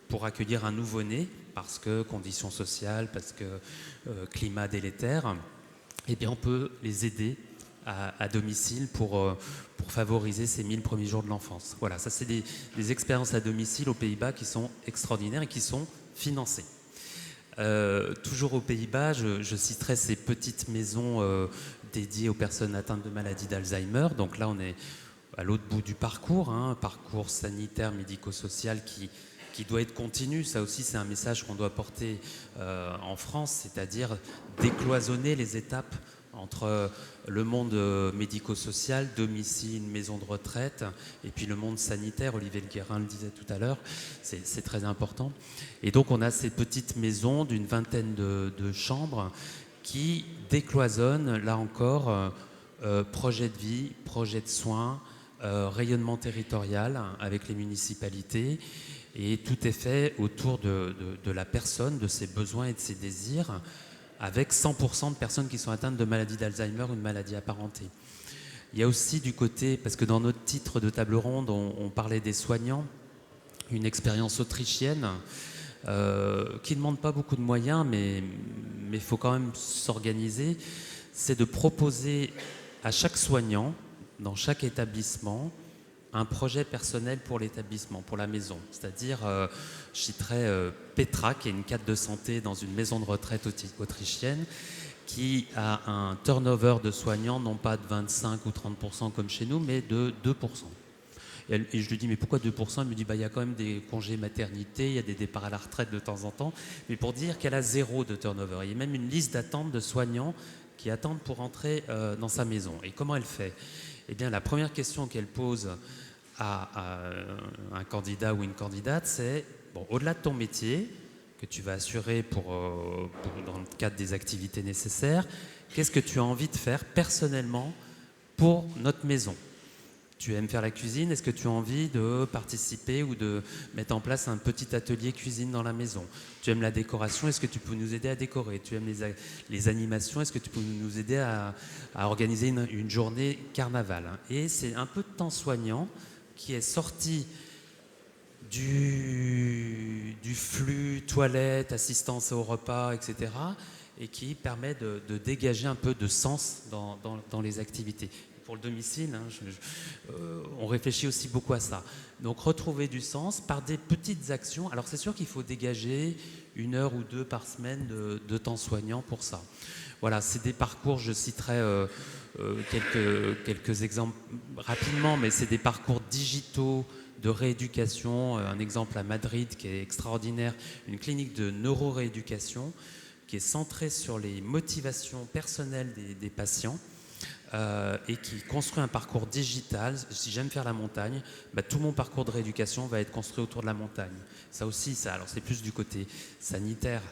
S6: pour accueillir un nouveau-né, parce que conditions sociales, parce que climat délétère. Eh bien, on peut les aider à domicile pour favoriser ces 1000 premiers jours de l'enfance. Voilà, ça c'est des expériences à domicile aux Pays-Bas qui sont extraordinaires et qui sont financées. Toujours aux Pays-Bas, je citerai ces petites maisons dédiées aux personnes atteintes de maladie d'Alzheimer. Donc là, on est à l'autre bout du parcours, un parcours sanitaire, médico-social qui doit être continu. Ça aussi, c'est un message qu'on doit porter en France, c'est-à-dire décloisonner les étapes entre le monde médico-social, domicile, maison de retraite, et puis le monde sanitaire. Olivier Guérin le disait tout à l'heure, c'est très important. Et donc on a ces petites maisons d'une vingtaine de chambres qui décloisonnent, là encore, projet de vie, projet de soins, rayonnement territorial avec les municipalités. Et tout est fait autour de la personne, de ses besoins et de ses désirs, avec 100% de personnes qui sont atteintes de maladie d'Alzheimer ou de maladie apparentée. Il y a aussi du côté, parce que dans notre titre de table ronde, on parlait des soignants, une expérience autrichienne qui ne demande pas beaucoup de moyens, mais il faut quand même s'organiser. C'est de proposer à chaque soignant, dans chaque établissement, un projet personnel pour l'établissement, pour la maison. C'est-à-dire, je citerai Petra, qui est une cadre de santé dans une maison de retraite autrichienne, qui a un turnover de soignants, non pas de 25 ou 30% comme chez nous, mais de 2%. Et je lui dis, mais pourquoi 2%? Elle me dit, il y a quand même des congés maternité, il y a des départs à la retraite de temps en temps, mais pour dire qu'elle a 0 de turnover. Il y a même une liste d'attente de soignants qui attendent pour entrer dans sa maison. Et comment elle fait? Eh bien, la première question qu'elle pose à un candidat ou une candidate, c'est, bon, au-delà de ton métier, que tu vas assurer dans le cadre des activités nécessaires, qu'est-ce que tu as envie de faire personnellement pour notre maison? Tu aimes faire la cuisine, est-ce que tu as envie de participer ou de mettre en place un petit atelier cuisine dans la maison? Tu aimes la décoration, est-ce que tu peux nous aider à décorer? Tu aimes les animations, est-ce que tu peux nous aider à organiser une journée carnaval? Et c'est un peu de temps soignant qui est sorti du flux toilette, assistance au repas, etc., et qui permet de dégager un peu de sens dans les activités. Pour le domicile, on réfléchit aussi beaucoup à ça. Donc retrouver du sens par des petites actions. Alors c'est sûr qu'il faut dégager 1 heure ou 2 par semaine de temps soignant pour ça. Voilà, c'est des parcours, je citerai quelques exemples rapidement, mais c'est des parcours digitaux de rééducation. Un exemple à Madrid qui est extraordinaire, une clinique de neurorééducation qui est centrée sur les motivations personnelles des patients. Et qui construit un parcours digital. Si j'aime faire la montagne, tout mon parcours de rééducation va être construit autour de la montagne. Ça aussi, alors c'est plus du côté sanitaire.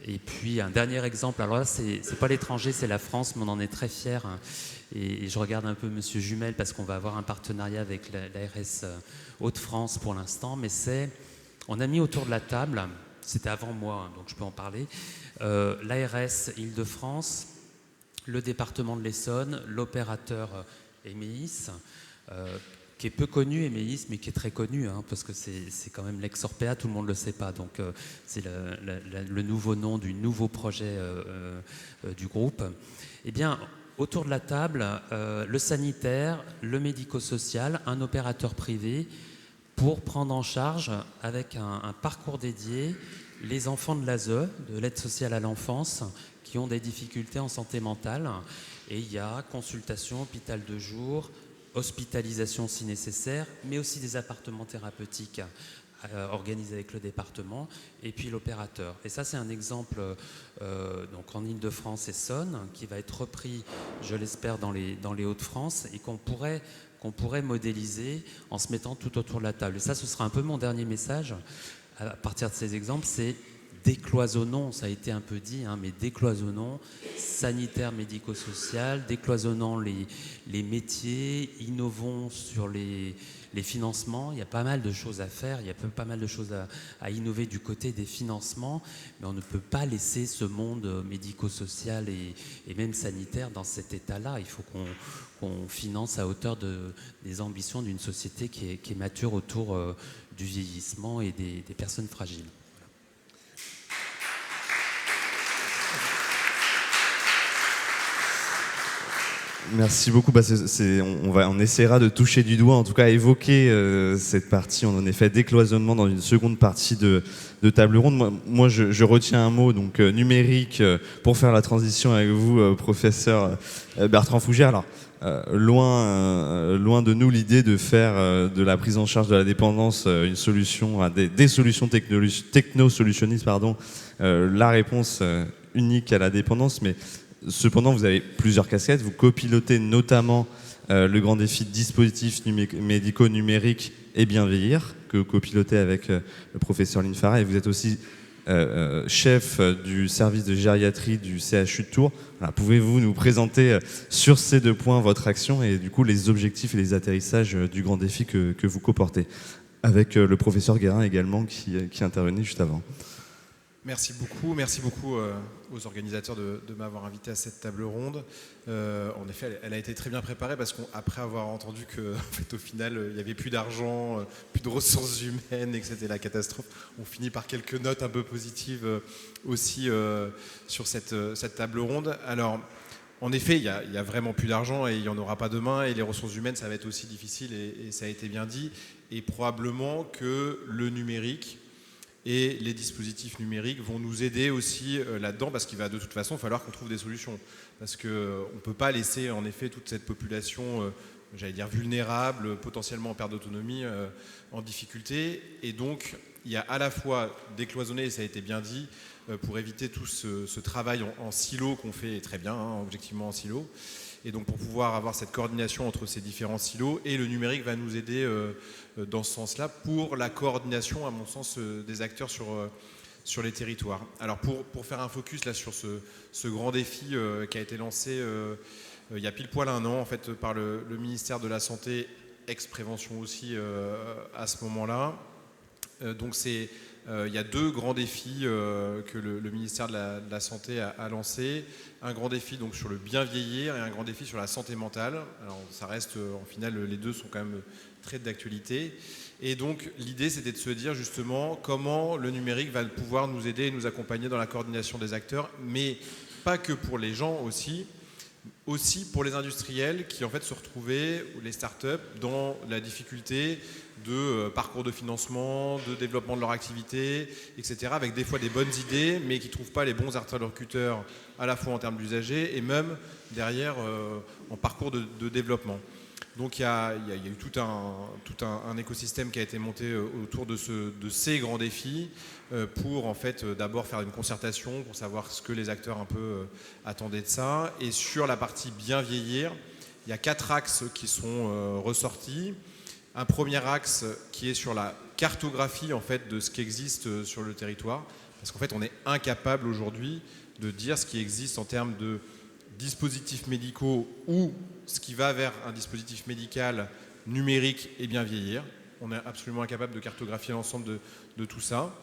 S6: Et puis un dernier exemple, alors là c'est pas l'étranger, c'est la France, mais on en est très fiers. Et je regarde un peu Monsieur Jumel parce qu'on va avoir un partenariat avec l'ARS Hauts-de-France pour l'instant, mais on a mis autour de la table, c'était avant moi, donc je peux en parler, l'ARS Île-de-France, le département de l'Essonne, l'opérateur Emeis, qui est peu connu, Emeis, mais qui est très connu, parce que c'est quand même l'ex-Orpea, tout le monde ne le sait pas. Donc c'est le nouveau nom du nouveau projet du groupe. Eh bien, autour de la table, le sanitaire, le médico-social, un opérateur privé, pour prendre en charge, avec un parcours dédié, les enfants de l'ASE, de l'aide sociale à l'enfance, qui ont des difficultés en santé mentale. Et il y a consultation, hôpital de jour, hospitalisation si nécessaire, mais aussi des appartements thérapeutiques organisés avec le département, et puis l'opérateur. Et ça, c'est un exemple donc en Île-de-France et Essonne, qui va être repris, je l'espère, dans les Hauts-de-France, et qu'on pourrait modéliser en se mettant tout autour de la table. Et ça, ce sera un peu mon dernier message, à partir de ces exemples, c'est décloisonnons, ça a été un peu dit, mais décloisonnons, sanitaire, médico-social, décloisonnons les métiers, innovons sur les financements. Il y a pas mal de choses à faire, il y a pas mal de choses à innover du côté des financements, mais on ne peut pas laisser ce monde médico-social et même sanitaire dans cet état-là. Il faut qu'on finance à hauteur des ambitions d'une société qui est mature autour du vieillissement et des personnes fragiles.
S1: Merci beaucoup. On essaiera de toucher du doigt, en tout cas évoquer cette partie, en effet, décloisonnement dans une seconde partie de table ronde. Moi je retiens un mot, donc numérique, pour faire la transition avec vous, professeur Bertrand Fougère. Alors, loin de nous l'idée de faire de la prise en charge de la dépendance une solution, des solutions techno-solutionnistes, la réponse unique à la dépendance, mais cependant, vous avez plusieurs casquettes. Vous copilotez notamment le grand défi de dispositifs médicaux numériques et bien vieillir, que vous copilotez avec le professeur Line Farah. Et vous êtes aussi chef du service de gériatrie du CHU de Tours. Voilà, pouvez-vous nous présenter sur ces 2 points votre action et du coup les objectifs et les atterrissages du grand défi que vous coportez, avec le professeur Guérin également qui intervenait juste avant.
S7: Merci beaucoup aux organisateurs de m'avoir invité à cette table ronde. En effet, elle a été très bien préparée parce qu'après avoir entendu qu'au final, il n'y avait plus d'argent, plus de ressources humaines et que c'était la catastrophe, on finit par quelques notes un peu positives aussi sur cette table ronde. Alors, en effet, il y a vraiment plus d'argent et il n'y en aura pas demain, et les ressources humaines, ça va être aussi difficile et ça a été bien dit. Et probablement que le numérique et les dispositifs numériques vont nous aider aussi là-dedans, parce qu'il va de toute façon falloir qu'on trouve des solutions. Parce qu'on ne peut pas laisser en effet toute cette population, vulnérable, potentiellement en perte d'autonomie, en difficulté. Et donc, il y a à la fois décloisonné, et ça a été bien dit, pour éviter tout ce travail en silo qu'on fait très bien, objectivement en silo. Et donc pour pouvoir avoir cette coordination entre ces différents silos, et le numérique va nous aider dans ce sens-là pour la coordination, à mon sens, des acteurs sur les territoires. Alors pour faire un focus là sur ce grand défi qui a été lancé il y a pile poil 1 an en fait par le ministère de la Santé, ex-prévention aussi à ce moment-là. Donc il y a 2 grands défis que le ministère de la Santé a lancés. Un grand défi donc sur le bien vieillir et un grand défi sur la santé mentale. Alors ça reste, en final, les 2 sont quand même très d'actualité. Et donc l'idée c'était de se dire justement comment le numérique va pouvoir nous aider et nous accompagner dans la coordination des acteurs, mais pas que pour les gens aussi pour les industriels qui en fait se retrouvaient, ou les startups, dans la difficulté de parcours de financement, de développement de leur activité, etc., avec des fois des bonnes idées, mais qui ne trouvent pas les bons interlocuteurs à la fois en termes d'usagers et même derrière en parcours de développement. Donc il y a eu tout un écosystème qui a été monté autour de ces grands défis pour en fait d'abord faire une concertation pour savoir ce que les acteurs un peu attendaient de ça. Et sur la partie bien vieillir, il y a 4 axes qui sont ressortis. Un premier axe qui est sur la cartographie en fait de ce qui existe sur le territoire, parce qu'en fait on est incapable aujourd'hui de dire ce qui existe en termes de dispositifs médicaux ou ce qui va vers un dispositif médical numérique et bien vieillir. On est absolument incapable de cartographier l'ensemble de tout ça.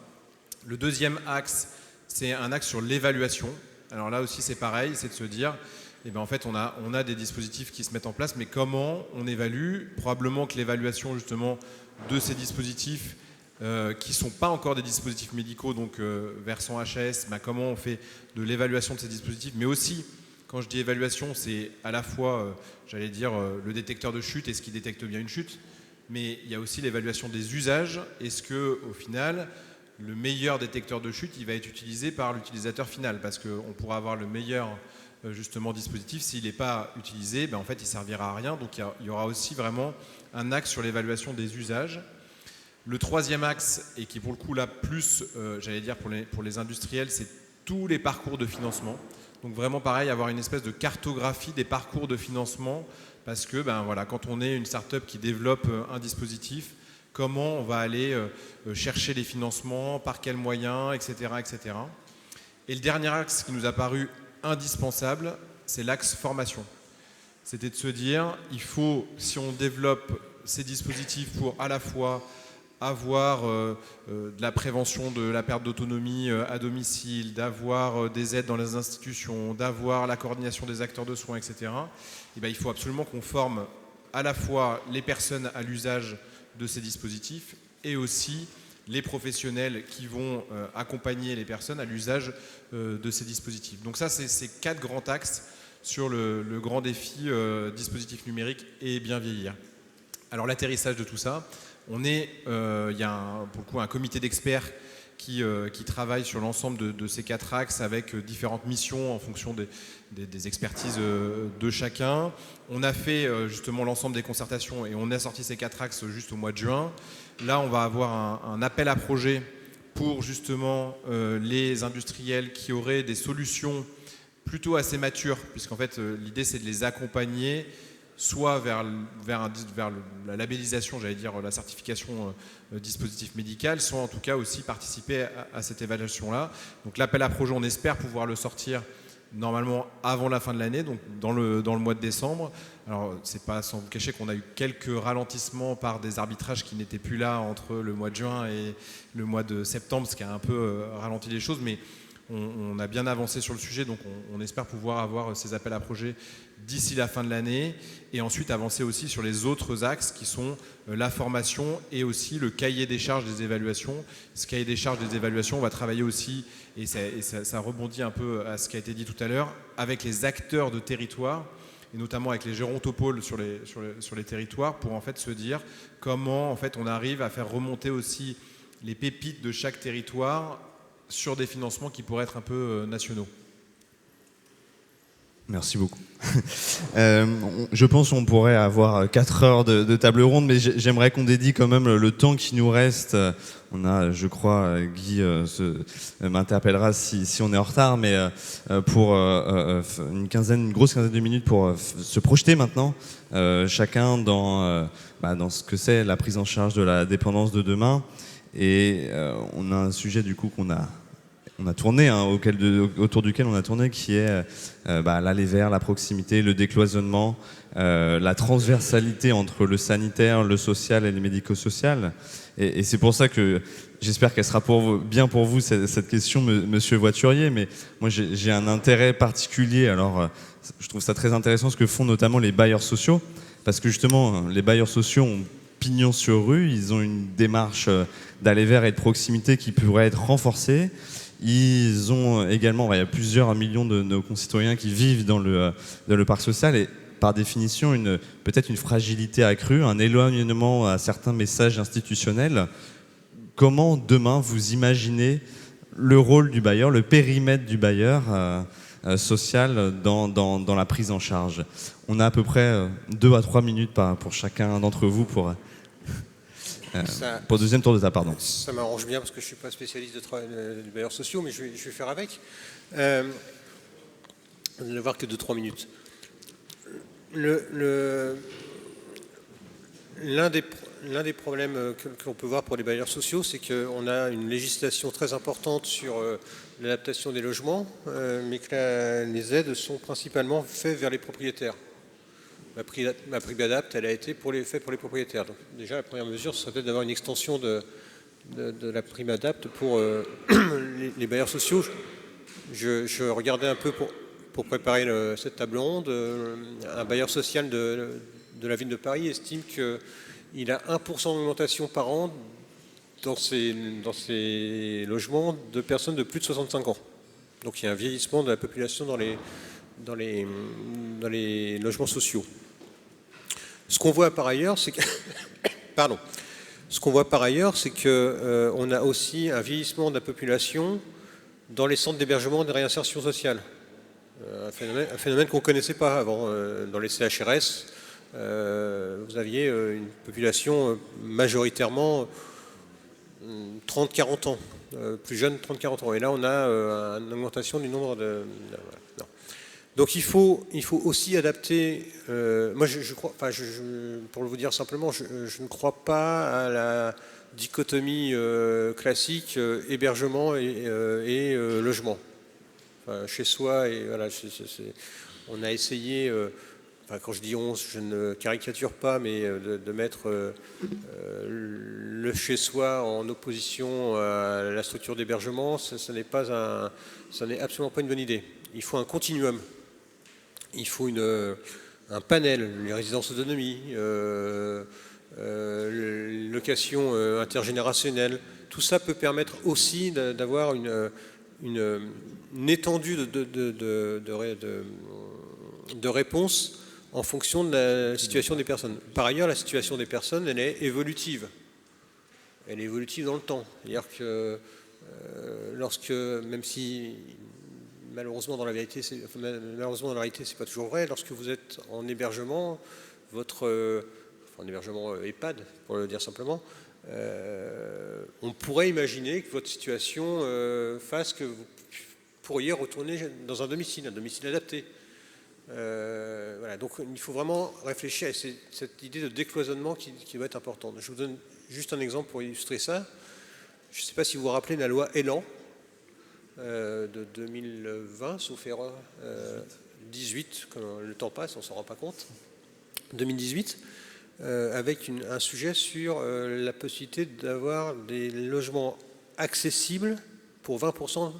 S7: Le deuxième axe, c'est un axe sur l'évaluation. Alors là aussi c'est pareil, c'est de se dire, eh bien en fait on a des dispositifs qui se mettent en place, mais comment on évalue? Probablement que l'évaluation justement de ces dispositifs qui ne sont pas encore des dispositifs médicaux, donc versant HAS, comment on fait de l'évaluation de ces dispositifs, mais aussi, quand je dis évaluation, c'est à la fois, j'allais dire, le détecteur de chute, est-ce qu'il détecte bien une chute, mais il y a aussi l'évaluation des usages. Est-ce qu'au final, le meilleur détecteur de chute, il va être utilisé par l'utilisateur final? Parce qu'on pourra avoir le meilleur justement dispositif, s'il n'est pas utilisé, en fait, il ne servira à rien. Donc il y aura aussi vraiment un axe sur l'évaluation des usages. Le troisième axe, et qui est pour le coup là plus, j'allais dire, pour les industriels, c'est tous les parcours de financement. Donc vraiment pareil, avoir une espèce de cartographie des parcours de financement, parce que voilà, quand on est une start-up qui développe un dispositif, comment on va aller chercher les financements, par quels moyens, etc., etc. Et le dernier axe qui nous a paru indispensable, c'est l'axe formation. C'était de se dire, il faut, si on développe ces dispositifs pour à la fois avoir de la prévention de la perte d'autonomie à domicile, d'avoir des aides dans les institutions, d'avoir la coordination des acteurs de soins, etc. Il faut absolument qu'on forme à la fois les personnes à l'usage de ces dispositifs et aussi les professionnels qui vont accompagner les personnes à l'usage de ces dispositifs. Donc ça, c'est ces 4 grands axes sur le grand défi dispositif numérique et bien vieillir. Alors l'atterrissage de tout ça, il y a pour le coup un comité d'experts qui travaille sur l'ensemble de ces 4 axes avec différentes missions en fonction des expertises de chacun. On a fait justement l'ensemble des concertations et on a sorti ces 4 axes juste au mois de juin. Là, on va avoir un appel à projet pour justement les industriels qui auraient des solutions plutôt assez matures, puisqu'en fait l'idée c'est de les accompagner soit vers la labellisation, j'allais dire la certification dispositif médical, soit en tout cas aussi participer à cette évaluation-là. Donc l'appel à projet, on espère pouvoir le sortir normalement avant la fin de l'année, donc dans le mois de décembre. Alors c'est pas sans vous cacher qu'on a eu quelques ralentissements par des arbitrages qui n'étaient plus là entre le mois de juin et le mois de septembre, ce qui a un peu ralenti les choses, mais on a bien avancé sur le sujet, donc on espère pouvoir avoir ces appels à projets d'ici la fin de l'année et ensuite avancer aussi sur les autres axes qui sont la formation et aussi le cahier des charges des évaluations. Ce cahier des charges des évaluations, on va travailler aussi, et ça rebondit un peu à ce qui a été dit tout à l'heure, avec les acteurs de territoire et notamment avec les gérontopoles sur les territoires pour en fait se dire comment en fait on arrive à faire remonter aussi les pépites de chaque territoire sur des financements qui pourraient être un peu nationaux.
S1: Merci beaucoup. Je pense qu'on pourrait avoir 4 heures de table ronde, mais j'aimerais qu'on dédie quand même le temps qui nous reste. On a, je crois, Guy m'interpellera si on est en retard, mais pour une grosse quinzaine de minutes pour se projeter maintenant, chacun dans ce que c'est la prise en charge de la dépendance de demain. Et on a un sujet du coup qu'on a tourné, autour duquel on a tourné, qui est l'aller vers, la proximité, le décloisonnement, la transversalité entre le sanitaire, le social et le médico-social. Et c'est pour ça que j'espère qu'elle sera bien pour vous, cette question, monsieur Voiturier. Mais moi, j'ai un intérêt particulier. Alors, je trouve ça très intéressant ce que font notamment les bailleurs sociaux. Parce que justement, les bailleurs sociaux ont pignon sur rue. Ils ont une démarche d'aller vers et de proximité qui pourrait être renforcée. Ils ont également, il y a plusieurs millions de nos concitoyens qui vivent dans le parc social et par définition peut-être une fragilité accrue, un éloignement à certains messages institutionnels. Comment demain vous imaginez le rôle du bailleur, le périmètre du bailleur social dans la prise en charge? On a à peu près 2 à 3 minutes pour chacun d'entre vous pour le deuxième tour de table, pardon.
S5: Ça m'arrange bien parce que je ne suis pas spécialiste des bailleurs sociaux, mais je vais faire avec. Vous n'allez voir que 2-3 minutes. L'un des problèmes que l'on peut voir pour les bailleurs sociaux, c'est qu'on a une législation très importante sur l'adaptation des logements, mais que les aides sont principalement faites vers les propriétaires. Ma Pribadapt, elle a été faite pour les propriétaires. Donc déjà, la première mesure, ce serait peut-être d'avoir une extension de la Pribadapt pour les bailleurs sociaux. Je regardais un peu pour préparer cette table ronde. Un bailleur social de la ville de Paris estime qu'il a 1% d'augmentation par an dans ses logements de personnes de plus de 65 ans. Donc il y a un vieillissement de la population dans les logements sociaux. Ce qu'on voit par ailleurs, c'est que on a aussi un vieillissement de la population dans les centres d'hébergement et de réinsertion sociale. Un phénomène qu'on ne connaissait pas avant. Dans les CHRS, vous aviez une population majoritairement 30-40 ans, plus jeune 30-40 ans. Et là, on a une augmentation du nombre de... Non. Donc il faut aussi adapter. Moi, je crois, pour vous dire simplement, je ne crois pas à la dichotomie classique hébergement et logement. Enfin, chez soi et voilà. On a essayé. Quand je dis on, je ne caricature pas, mais de mettre le chez soi en opposition à la structure d'hébergement, ça n'est absolument pas une bonne idée. Il faut un continuum. Il faut un panel, les résidences autonomie, location intergénérationnelle. Tout ça peut permettre aussi d'avoir une étendue de réponses en fonction de la situation des personnes. Par ailleurs, la situation des personnes, elle est évolutive. Elle est évolutive dans le temps. C'est-à-dire que même si malheureusement dans la réalité, c'est pas toujours vrai, lorsque vous êtes en hébergement, en hébergement EHPAD, pour le dire simplement, on pourrait imaginer que votre situation fasse que vous pourriez retourner dans un domicile adapté. Voilà, donc il faut vraiment réfléchir à cette idée de décloisonnement qui va être importante. Je vous donne juste un exemple pour illustrer ça. Je ne sais pas si vous vous rappelez de la loi Elan de 2020, sauf erreur, 18, quand le temps passe, on ne s'en rend pas compte, 2018, avec un sujet sur la possibilité d'avoir des logements accessibles pour 20%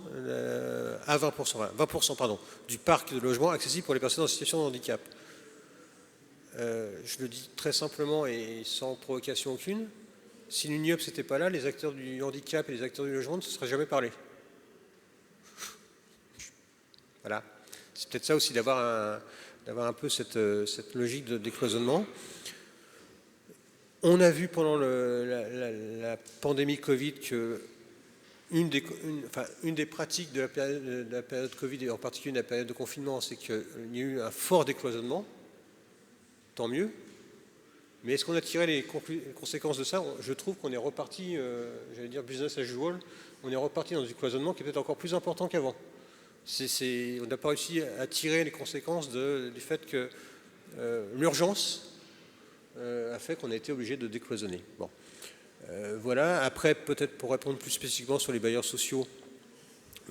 S5: du parc de logements accessibles pour les personnes en situation de handicap. Je le dis très simplement et sans provocation aucune, si l'UNIOPS n'était pas là, les acteurs du handicap et les acteurs du logement ne se seraient jamais parlé. Voilà. C'est peut-être ça aussi d'avoir un peu cette logique de décloisonnement. On a vu pendant la pandémie Covid que une des pratiques de la période Covid, et en particulier de la période de confinement, c'est qu'il y a eu un fort décloisonnement, tant mieux. Mais est-ce qu'on a tiré les conséquences de ça? Je trouve qu'on est reparti, j'allais dire business as usual, on est reparti dans du cloisonnement qui est peut-être encore plus important qu'avant. On n'a pas réussi à tirer les conséquences du fait que l'urgence a fait qu'on a été obligé de décloisonner. Bon. Voilà. Après, peut-être pour répondre plus spécifiquement sur les bailleurs sociaux,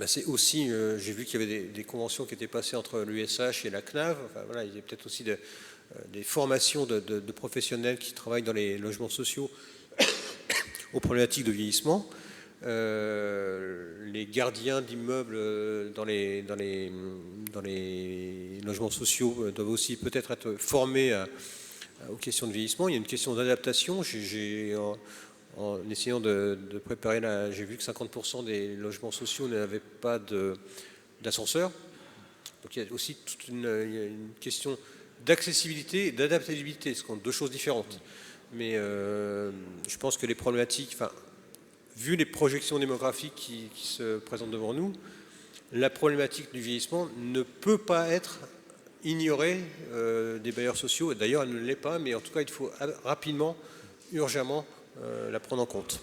S5: c'est aussi, j'ai vu qu'il y avait des conventions qui étaient passées entre l'USH et la CNAV. Enfin, voilà, il y a peut-être aussi des formations de professionnels qui travaillent dans les logements sociaux aux problématiques de vieillissement. Les gardiens d'immeubles dans les logements sociaux doivent aussi peut-être être formés aux questions de vieillissement. Il y a une question d'adaptation. En essayant de préparer, j'ai vu que 50% des logements sociaux n'avaient pas d'ascenseur. Donc il y a aussi toute une question d'accessibilité et d'adaptabilité, ce sont deux choses différentes. Mais je pense que les problématiques, vu les projections démographiques qui se présentent devant nous, la problématique du vieillissement ne peut pas être ignorée des bailleurs sociaux. D'ailleurs, elle ne l'est pas, mais en tout cas, il faut rapidement, urgemment, la prendre en compte.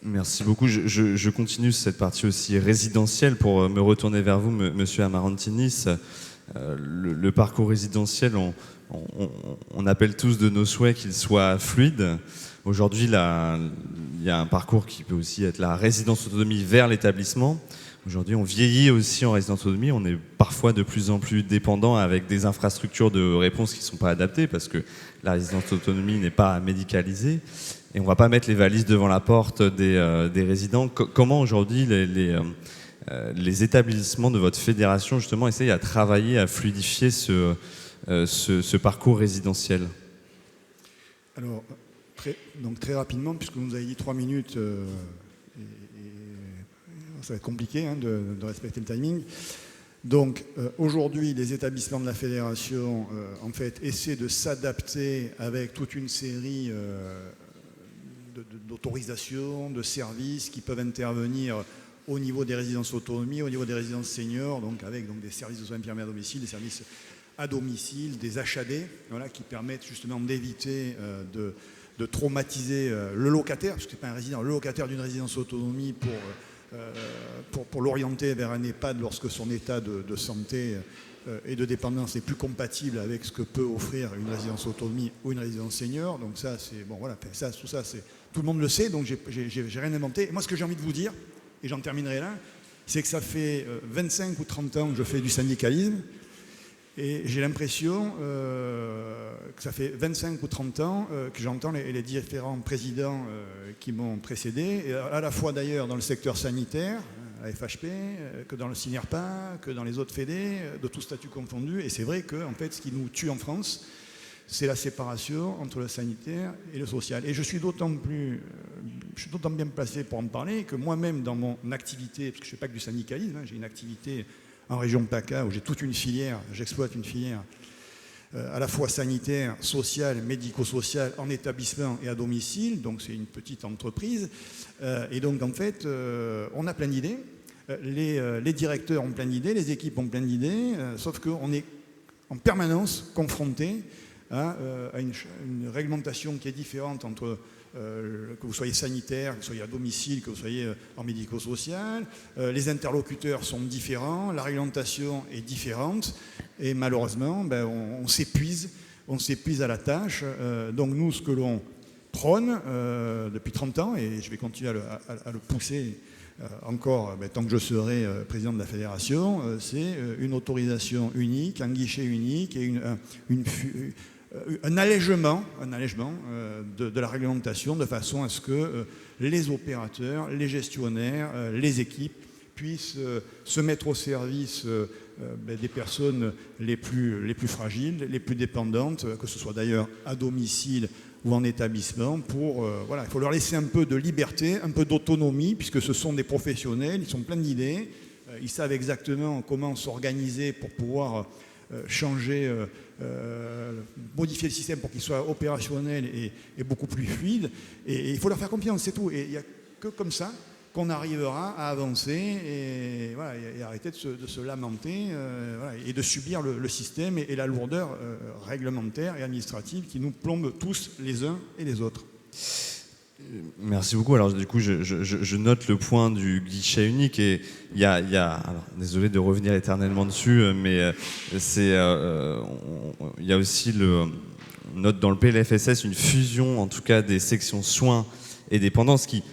S1: Merci beaucoup. Je continue cette partie aussi résidentielle pour me retourner vers vous, Monsieur Amarantinis. Le parcours résidentiel, on appelle tous de nos souhaits qu'il soit fluide. Aujourd'hui, il y a un parcours qui peut aussi être la résidence autonomie vers l'établissement. Aujourd'hui, on vieillit aussi en résidence autonomie. On est parfois de plus en plus dépendant avec des infrastructures de réponse qui ne sont pas adaptées parce que la résidence autonomie n'est pas médicalisée. Et on ne va pas mettre les valises devant la porte des résidents. Comment aujourd'hui les établissements de votre fédération justement essayent à travailler, à fluidifier ce parcours résidentiel?
S3: Alors, très rapidement, puisque vous nous avez dit 3 minutes, ça va être compliqué de respecter le timing. Donc aujourd'hui, les établissements de la fédération en fait essaient de s'adapter avec toute une série d'autorisations, de services qui peuvent intervenir au niveau des résidences autonomie, au niveau des résidences seniors, donc avec des services de soins infirmiers à domicile, des services à domicile, des HAD, voilà, qui permettent justement d'éviter de traumatiser le locataire, parce que ce n'est pas un résident, le locataire d'une résidence autonomie pour l'orienter vers un EHPAD lorsque son état de santé et de dépendance n'est plus compatible avec ce que peut offrir une résidence autonomie ou une résidence senior. Donc ça, c'est bon, voilà, tout ça, tout le monde le sait, donc j'ai rien inventé. Et moi, ce que j'ai envie de vous dire, et j'en terminerai là, c'est que ça fait 25 ou 30 ans que je fais du syndicalisme. Et j'ai l'impression que ça fait 25 ou 30 ans que j'entends les différents présidents qui m'ont précédé, et à la fois d'ailleurs dans le secteur sanitaire, à FHP, que dans le CINERPA, que dans les autres fédés, de tout statut confondu. Et c'est vrai que en fait, ce qui nous tue en France, c'est la séparation entre le sanitaire et le social. Et je suis d'autant bien placé pour en parler que moi-même, dans mon activité, parce que je ne fais pas que du syndicalisme, j'ai une activité en région PACA où j'ai toute une filière, j'exploite une filière à la fois sanitaire, sociale, médico-sociale, en établissement et à domicile, donc c'est une petite entreprise. Et donc en fait, on a plein d'idées, les directeurs ont plein d'idées, les équipes ont plein d'idées, sauf qu'on est en permanence confronté à une réglementation qui est différente entre que vous soyez sanitaire, que vous soyez à domicile, que vous soyez en médico-social. Les interlocuteurs sont différents, la réglementation est différente et malheureusement, on s'épuise à la tâche. Donc nous, ce que l'on prône depuis 30 ans, et je vais continuer à le pousser encore tant que je serai président de la fédération, c'est une autorisation unique, un guichet unique et un allègement de la réglementation de façon à ce que les opérateurs, les gestionnaires, les équipes puissent se mettre au service des personnes les plus fragiles, les plus dépendantes, que ce soit d'ailleurs à domicile ou en établissement. Il faut leur laisser un peu de liberté, un peu d'autonomie, puisque ce sont des professionnels, ils sont pleins d'idées, ils savent exactement comment s'organiser pour pouvoir changer, modifier le système pour qu'il soit opérationnel et beaucoup plus fluide. Et il faut leur faire confiance, c'est tout. Et il y a que comme ça qu'on arrivera à avancer et, voilà, et arrêter de se lamenter voilà, et de subir le système et la lourdeur réglementaire et administrative qui nous plombe tous les uns et les autres.
S1: Merci beaucoup. Alors du coup, je note le point du guichet unique et il y a alors, désolé de revenir éternellement dessus, mais il y a aussi on note dans le PLFSS une fusion, en tout cas, des sections soins et dépendance qui,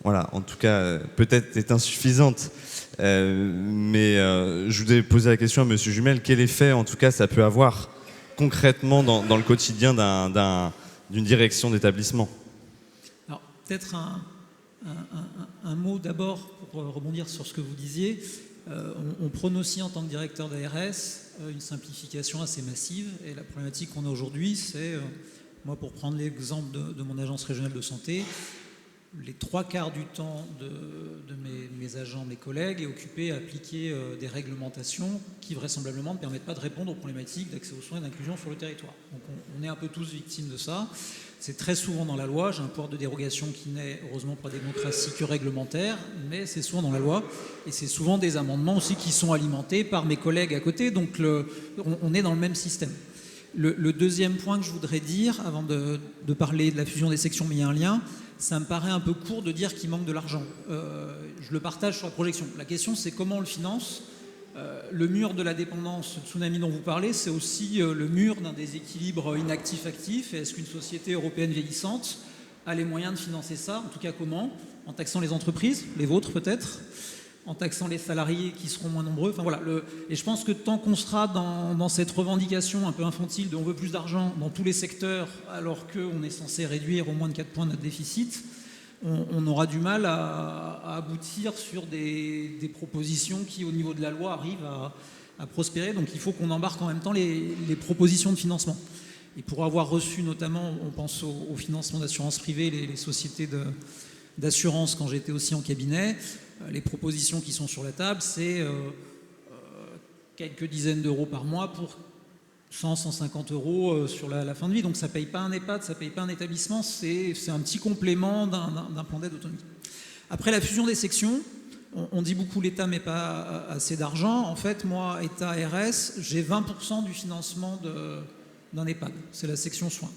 S1: voilà, en tout cas, peut-être est insuffisante. Mais je voudrais poser la question à Monsieur Jumel, quel effet, en tout cas, ça peut avoir concrètement dans le quotidien d'une direction d'établissement?
S2: Alors, peut-être un mot d'abord pour rebondir sur ce que vous disiez. On prône aussi en tant que directeur d'ARS une simplification assez massive. Et la problématique qu'on a aujourd'hui, c'est, moi pour prendre l'exemple de mon agence régionale de santé, les 3/4 du temps de mes agents, mes collègues, est occupé à appliquer des réglementations qui vraisemblablement ne permettent pas de répondre aux problématiques d'accès aux soins et d'inclusion sur le territoire. Donc on est un peu tous victimes de ça. C'est très souvent dans la loi. J'ai un pouvoir de dérogation qui n'est heureusement pas démocratie que réglementaire, mais c'est souvent dans la loi. Et c'est souvent des amendements aussi qui sont alimentés par mes collègues à côté. Donc on est dans le même système. Le deuxième point que je voudrais dire, avant de parler de la fusion des sections, mais il y a un lien, ça me paraît un peu court de dire qu'il manque de l'argent. Je le partage sur la projection. La question, c'est comment on le finance. Le mur de la dépendance, le tsunami dont vous parlez, c'est aussi le mur d'un déséquilibre inactif-actif. Et est-ce qu'une société européenne vieillissante a les moyens de financer ça? En tout cas, comment? En taxant les entreprises, les vôtres peut-être, en taxant les salariés qui seront moins nombreux. Enfin voilà. Et je pense que tant qu'on sera dans cette revendication un peu infantile de on veut plus d'argent dans tous les secteurs, alors qu'on est censé réduire au moins de 4 points notre déficit, on aura du mal à aboutir sur des propositions qui, au niveau de la loi, arrivent à prospérer. Donc il faut qu'on embarque en même temps les propositions de financement. Et pour avoir reçu notamment, on pense au financement d'assurance privée, les sociétés d'assurance quand j'étais aussi en cabinet, les propositions qui sont sur la table, c'est quelques dizaines d'euros par mois pour 100, 150 euros sur la fin de vie. Donc ça ne paye pas un EHPAD, ça ne paye pas un établissement, c'est un petit complément d'un plan d'aide autonomie. Après la fusion des sections, on dit beaucoup l'État met pas assez d'argent. En fait, moi, État RS, j'ai 20% du financement d'un EHPAD. C'est la section soins.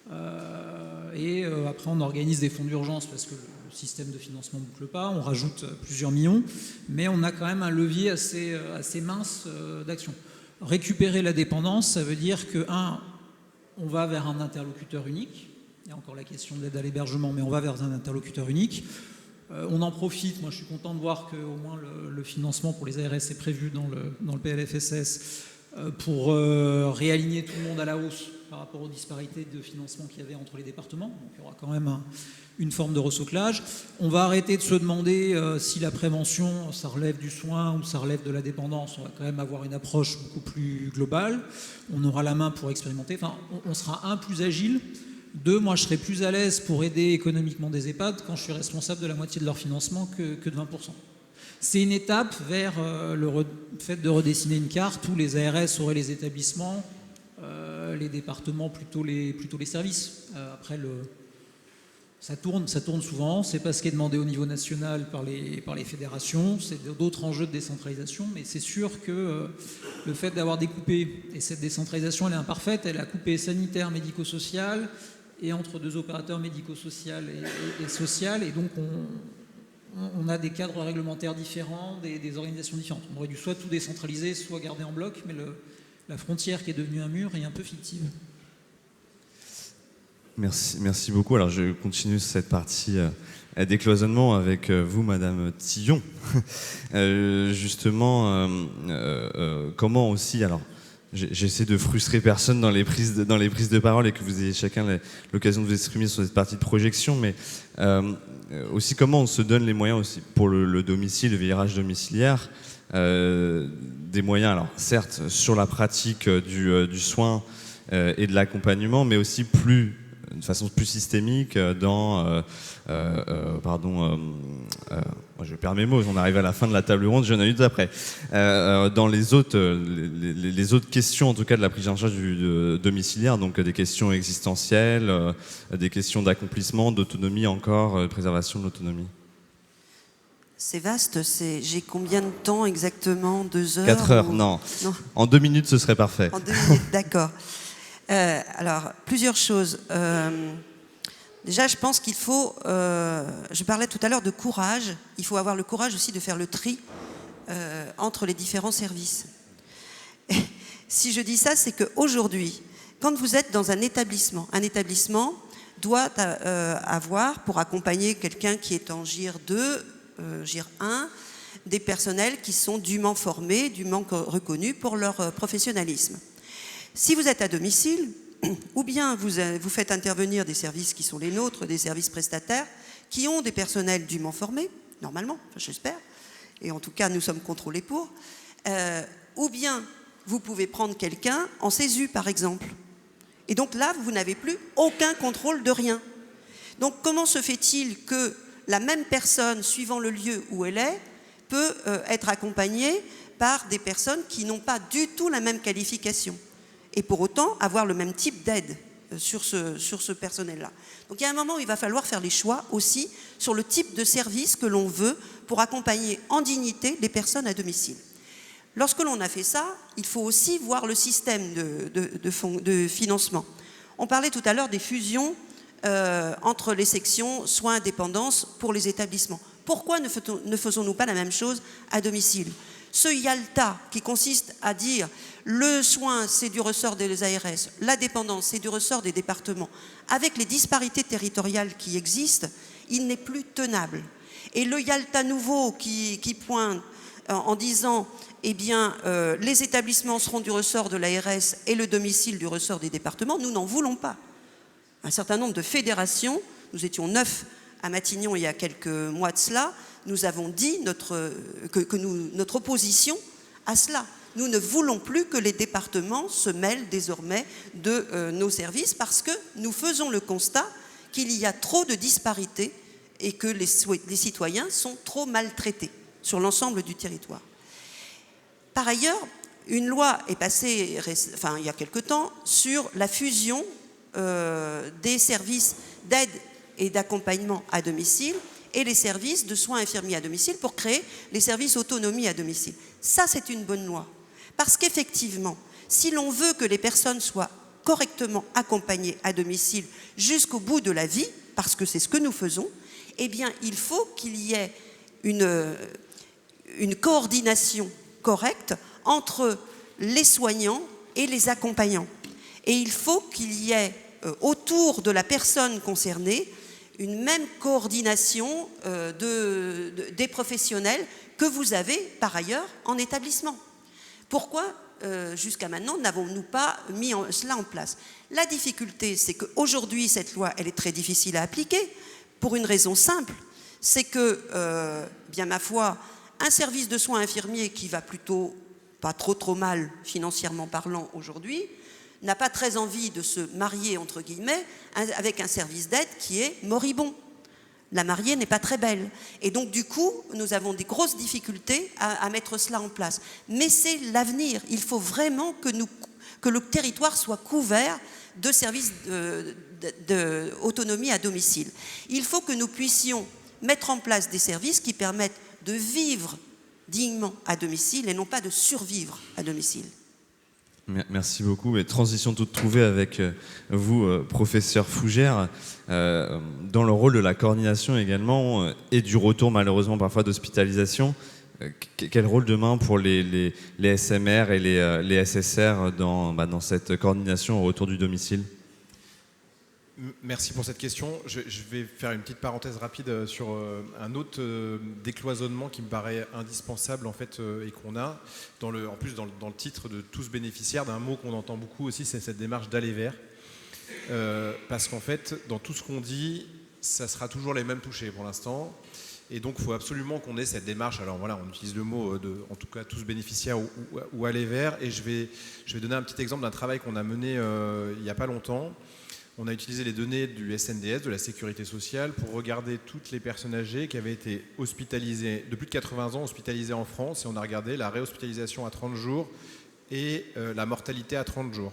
S2: Après, on organise des fonds d'urgence parce que le système de financement ne boucle pas. On rajoute plusieurs millions. Mais on a quand même un levier assez mince d'action. Récupérer la dépendance, ça veut dire que, on va vers un interlocuteur unique. Il y a encore la question de l'aide à l'hébergement, mais on va vers un interlocuteur unique. On en profite. Moi, je suis content de voir qu'au moins le financement pour les ARS est prévu dans le PLFSS pour réaligner tout le monde à la hausse par rapport aux disparités de financement qu'il y avait entre les départements. Donc, il y aura quand même une forme de resoclage. On va arrêter de se demander si la prévention, ça relève du soin ou ça relève de la dépendance. On va quand même avoir une approche beaucoup plus globale. On aura la main pour expérimenter. Enfin, on sera plus agile. 2, moi, je serai plus à l'aise pour aider économiquement des EHPAD quand je suis responsable de la moitié de leur financement que de 20%. C'est une étape vers le fait de redessiner une carte où les ARS auraient les établissements, les départements plutôt les services. Après, ça tourne souvent. C'est pas ce qui est demandé au niveau national par les fédérations. C'est d'autres enjeux de décentralisation. Mais c'est sûr que le fait d'avoir découpé, et cette décentralisation, elle est imparfaite, elle a coupé sanitaire, médico-social, et entre 2 opérateurs médico-social et social. Et donc, on a des cadres réglementaires différents, des organisations différentes. On aurait dû soit tout décentraliser, soit garder en bloc, mais la frontière qui est devenue un mur est un peu fictive.
S1: Merci beaucoup. Alors je continue cette partie décloisonnement avec vous, Madame Tillon. Justement, comment aussi, alors j'essaie de frustrer personne dans les prises de parole et que vous ayez chacun l'occasion de vous exprimer sur cette partie de projection, mais aussi comment on se donne les moyens aussi pour le domicile, le virage domiciliaire, des moyens, alors certes sur la pratique du soin et de l'accompagnement, mais aussi de façon plus systémique dans je perds mes mots, on arrive à la fin de la table ronde, j'en ai eu deux après. Dans les autres questions, en tout cas de la prise en charge du domiciliaire, donc des questions existentielles, des questions d'accomplissement, d'autonomie encore, préservation de l'autonomie.
S4: C'est vaste, j'ai combien de temps exactement? 2 heures?
S1: 4 heures, non. En 2 minutes, ce serait parfait.
S4: En 2 minutes, d'accord. Alors, plusieurs choses. Déjà, je pense qu'il faut... je parlais tout à l'heure de courage. Il faut avoir le courage aussi de faire le tri entre les différents services. Et si je dis ça, c'est qu'aujourd'hui, quand vous êtes dans un établissement doit avoir, pour accompagner quelqu'un qui est en GIR 2, GIR 1, des personnels qui sont dûment formés, dûment reconnus pour leur professionnalisme. Si vous êtes à domicile, ou bien vous faites intervenir des services qui sont les nôtres, des services prestataires, qui ont des personnels dûment formés, normalement, j'espère, et en tout cas nous sommes contrôlés pour, ou bien vous pouvez prendre quelqu'un en CESU par exemple. Et donc là, vous n'avez plus aucun contrôle de rien. Donc comment se fait-il que la même personne, suivant le lieu où elle est, peut être accompagnée par des personnes qui n'ont pas du tout la même qualification et pour autant avoir le même type d'aide sur ce personnel-là. Donc il y a un moment où il va falloir faire les choix aussi sur le type de service que l'on veut pour accompagner en dignité les personnes à domicile. Lorsque l'on a fait ça, il faut aussi voir le système de financement. On parlait tout à l'heure des fusions entre les sections soins-dépendance pour les établissements. Pourquoi ne faisons-nous pas la même chose à domicile? Ce YALTA qui consiste à dire le soin c'est du ressort des ARS, la dépendance c'est du ressort des départements, avec les disparités territoriales qui existent, il n'est plus tenable. Et le YALTA nouveau qui pointe en disant eh bien, les établissements seront du ressort de l'ARS et le domicile du ressort des départements, nous n'en voulons pas. Un certain nombre de fédérations, nous étions 9 à Matignon il y a quelques mois de cela, nous avons dit notre opposition à cela. Nous ne voulons plus que les départements se mêlent désormais de nos services parce que nous faisons le constat qu'il y a trop de disparités et que les citoyens sont trop maltraités sur l'ensemble du territoire. Par ailleurs, une loi est passée il y a quelque temps sur la fusion des services d'aide et d'accompagnement à domicile et les services de soins infirmiers à domicile pour créer les services autonomie à domicile. Ça, c'est une bonne loi. Parce qu'effectivement, si l'on veut que les personnes soient correctement accompagnées à domicile jusqu'au bout de la vie, parce que c'est ce que nous faisons, eh bien, il faut qu'il y ait une coordination correcte entre les soignants et les accompagnants. Et il faut qu'il y ait autour de la personne concernée une même coordination des professionnels que vous avez par ailleurs en établissement. Pourquoi, jusqu'à maintenant, n'avons-nous pas mis cela en place? La difficulté, c'est qu'aujourd'hui, cette loi, elle est très difficile à appliquer pour une raison simple, c'est que, bien ma foi, un service de soins infirmiers qui va plutôt pas trop mal financièrement parlant aujourd'hui, n'a pas très envie de se marier, entre guillemets, avec un service d'aide qui est moribond. La mariée n'est pas très belle. Et donc, du coup, nous avons des grosses difficultés à mettre cela en place. Mais c'est l'avenir. Il faut vraiment que le territoire soit couvert de services d'autonomie à domicile. Il faut que nous puissions mettre en place des services qui permettent de vivre dignement à domicile et non pas de survivre à domicile.
S1: Merci beaucoup. Et transition toute trouvée avec vous, professeur Fougère, dans le rôle de la coordination également et du retour malheureusement parfois d'hospitalisation. Quel rôle demain pour les SMR et les SSR dans cette coordination au retour du domicile?
S7: Merci pour cette question. Je vais faire une petite parenthèse rapide sur un autre décloisonnement qui me paraît indispensable en fait et qu'on a en plus dans le titre de tous bénéficiaires d'un mot qu'on entend beaucoup aussi, c'est cette démarche d'aller vers. Parce qu'en fait, dans tout ce qu'on dit, ça sera toujours les mêmes touchés pour l'instant. Et donc, il faut absolument qu'on ait cette démarche. Alors voilà, on utilise le mot en tout cas tous bénéficiaires ou aller vers. Et je vais donner un petit exemple d'un travail qu'on a mené il n'y a pas longtemps. On a utilisé les données du SNDS, de la Sécurité sociale, pour regarder toutes les personnes âgées qui avaient été hospitalisées, de plus de 80 ans, hospitalisées en France. Et on a regardé la réhospitalisation à 30 jours et la mortalité à 30 jours.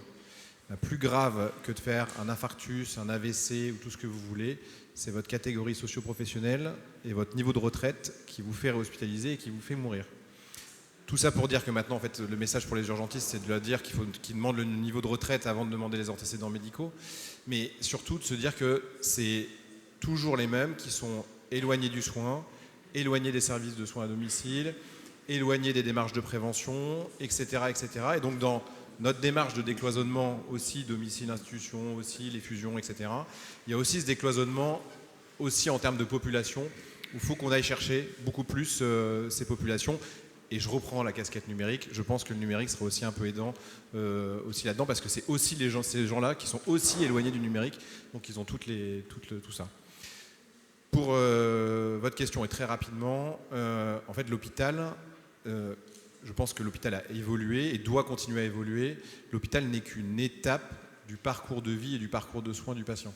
S7: plus grave que de faire un infarctus, un AVC ou tout ce que vous voulez, c'est votre catégorie socio-professionnelle et votre niveau de retraite qui vous fait réhospitaliser et qui vous fait mourir. Tout ça pour dire que maintenant, en fait, le message pour les urgentistes, c'est de leur dire qu'ils demandent le niveau de retraite avant de demander les antécédents médicaux, mais surtout de se dire que c'est toujours les mêmes qui sont éloignés du soin, éloignés des services de soins à domicile, éloignés des démarches de prévention, etc., etc. Et donc, dans notre démarche de décloisonnement aussi, domicile-institution, aussi les fusions, etc., il y a aussi ce décloisonnement aussi en termes de population, où il faut qu'on aille chercher beaucoup plus ces populations. Et je reprends la casquette numérique, je pense que le numérique sera aussi un peu aidant aussi là-dedans, parce que c'est aussi ces gens-là qui sont aussi éloignés du numérique, donc ils ont tout ça. Pour votre question, et très rapidement, en fait l'hôpital, je pense que l'hôpital a évolué et doit continuer à évoluer. L'hôpital n'est qu'une étape du parcours de vie et du parcours de soins du patient.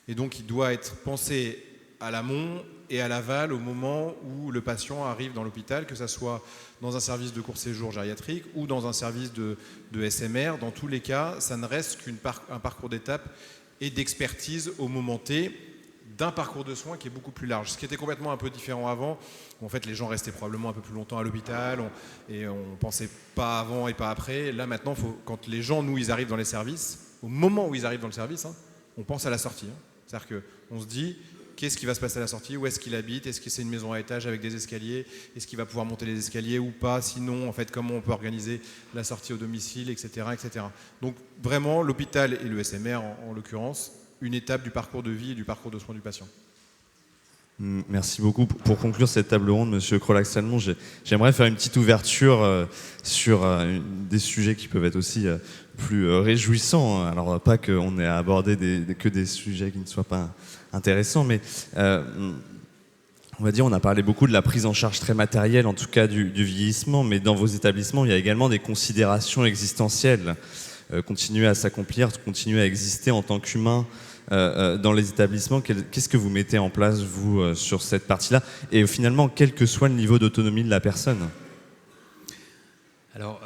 S7: Et donc il doit être pensé à l'amont et à l'aval au moment où le patient arrive dans l'hôpital, que ce soit dans un service de court séjour gériatrique ou dans un service de SMR. Dans tous les cas, ça ne reste qu'un parcours d'étape et d'expertise au moment T d'un parcours de soins qui est beaucoup plus large. Ce qui était complètement un peu différent avant, où en fait les gens restaient probablement un peu plus longtemps à l'hôpital et on ne pensait pas avant et pas après. Là maintenant, quand les gens, nous, ils arrivent dans les services, au moment où ils arrivent dans le service, on pense à la sortie. C'est-à-dire qu'on se dit, qu'est-ce qui va se passer à la sortie? Où est-ce qu'il habite? Est-ce que c'est une maison à étage avec des escaliers? Est-ce qu'il va pouvoir monter les escaliers ou pas? Sinon, en fait, comment on peut organiser la sortie au domicile, etc., etc. Donc, vraiment, l'hôpital et le SMR, en l'occurrence, une étape du parcours de vie et du parcours de soins du patient.
S1: Merci beaucoup. Pour conclure cette table ronde, Monsieur Crolac-Salmon, j'aimerais faire une petite ouverture sur des sujets qui peuvent être aussi plus réjouissants. Alors, pas qu'on ait à aborder que des sujets qui ne soient pas intéressants, mais on va dire, on a parlé beaucoup de la prise en charge très matérielle, en tout cas du vieillissement, mais dans vos établissements, il y a également des considérations existentielles. Continuer à s'accomplir, continuer à exister en tant qu'humain dans les établissements. Qu'est-ce que vous mettez en place, vous, sur cette partie-là? Et finalement, quel que soit le niveau d'autonomie de la personne?
S6: Alors,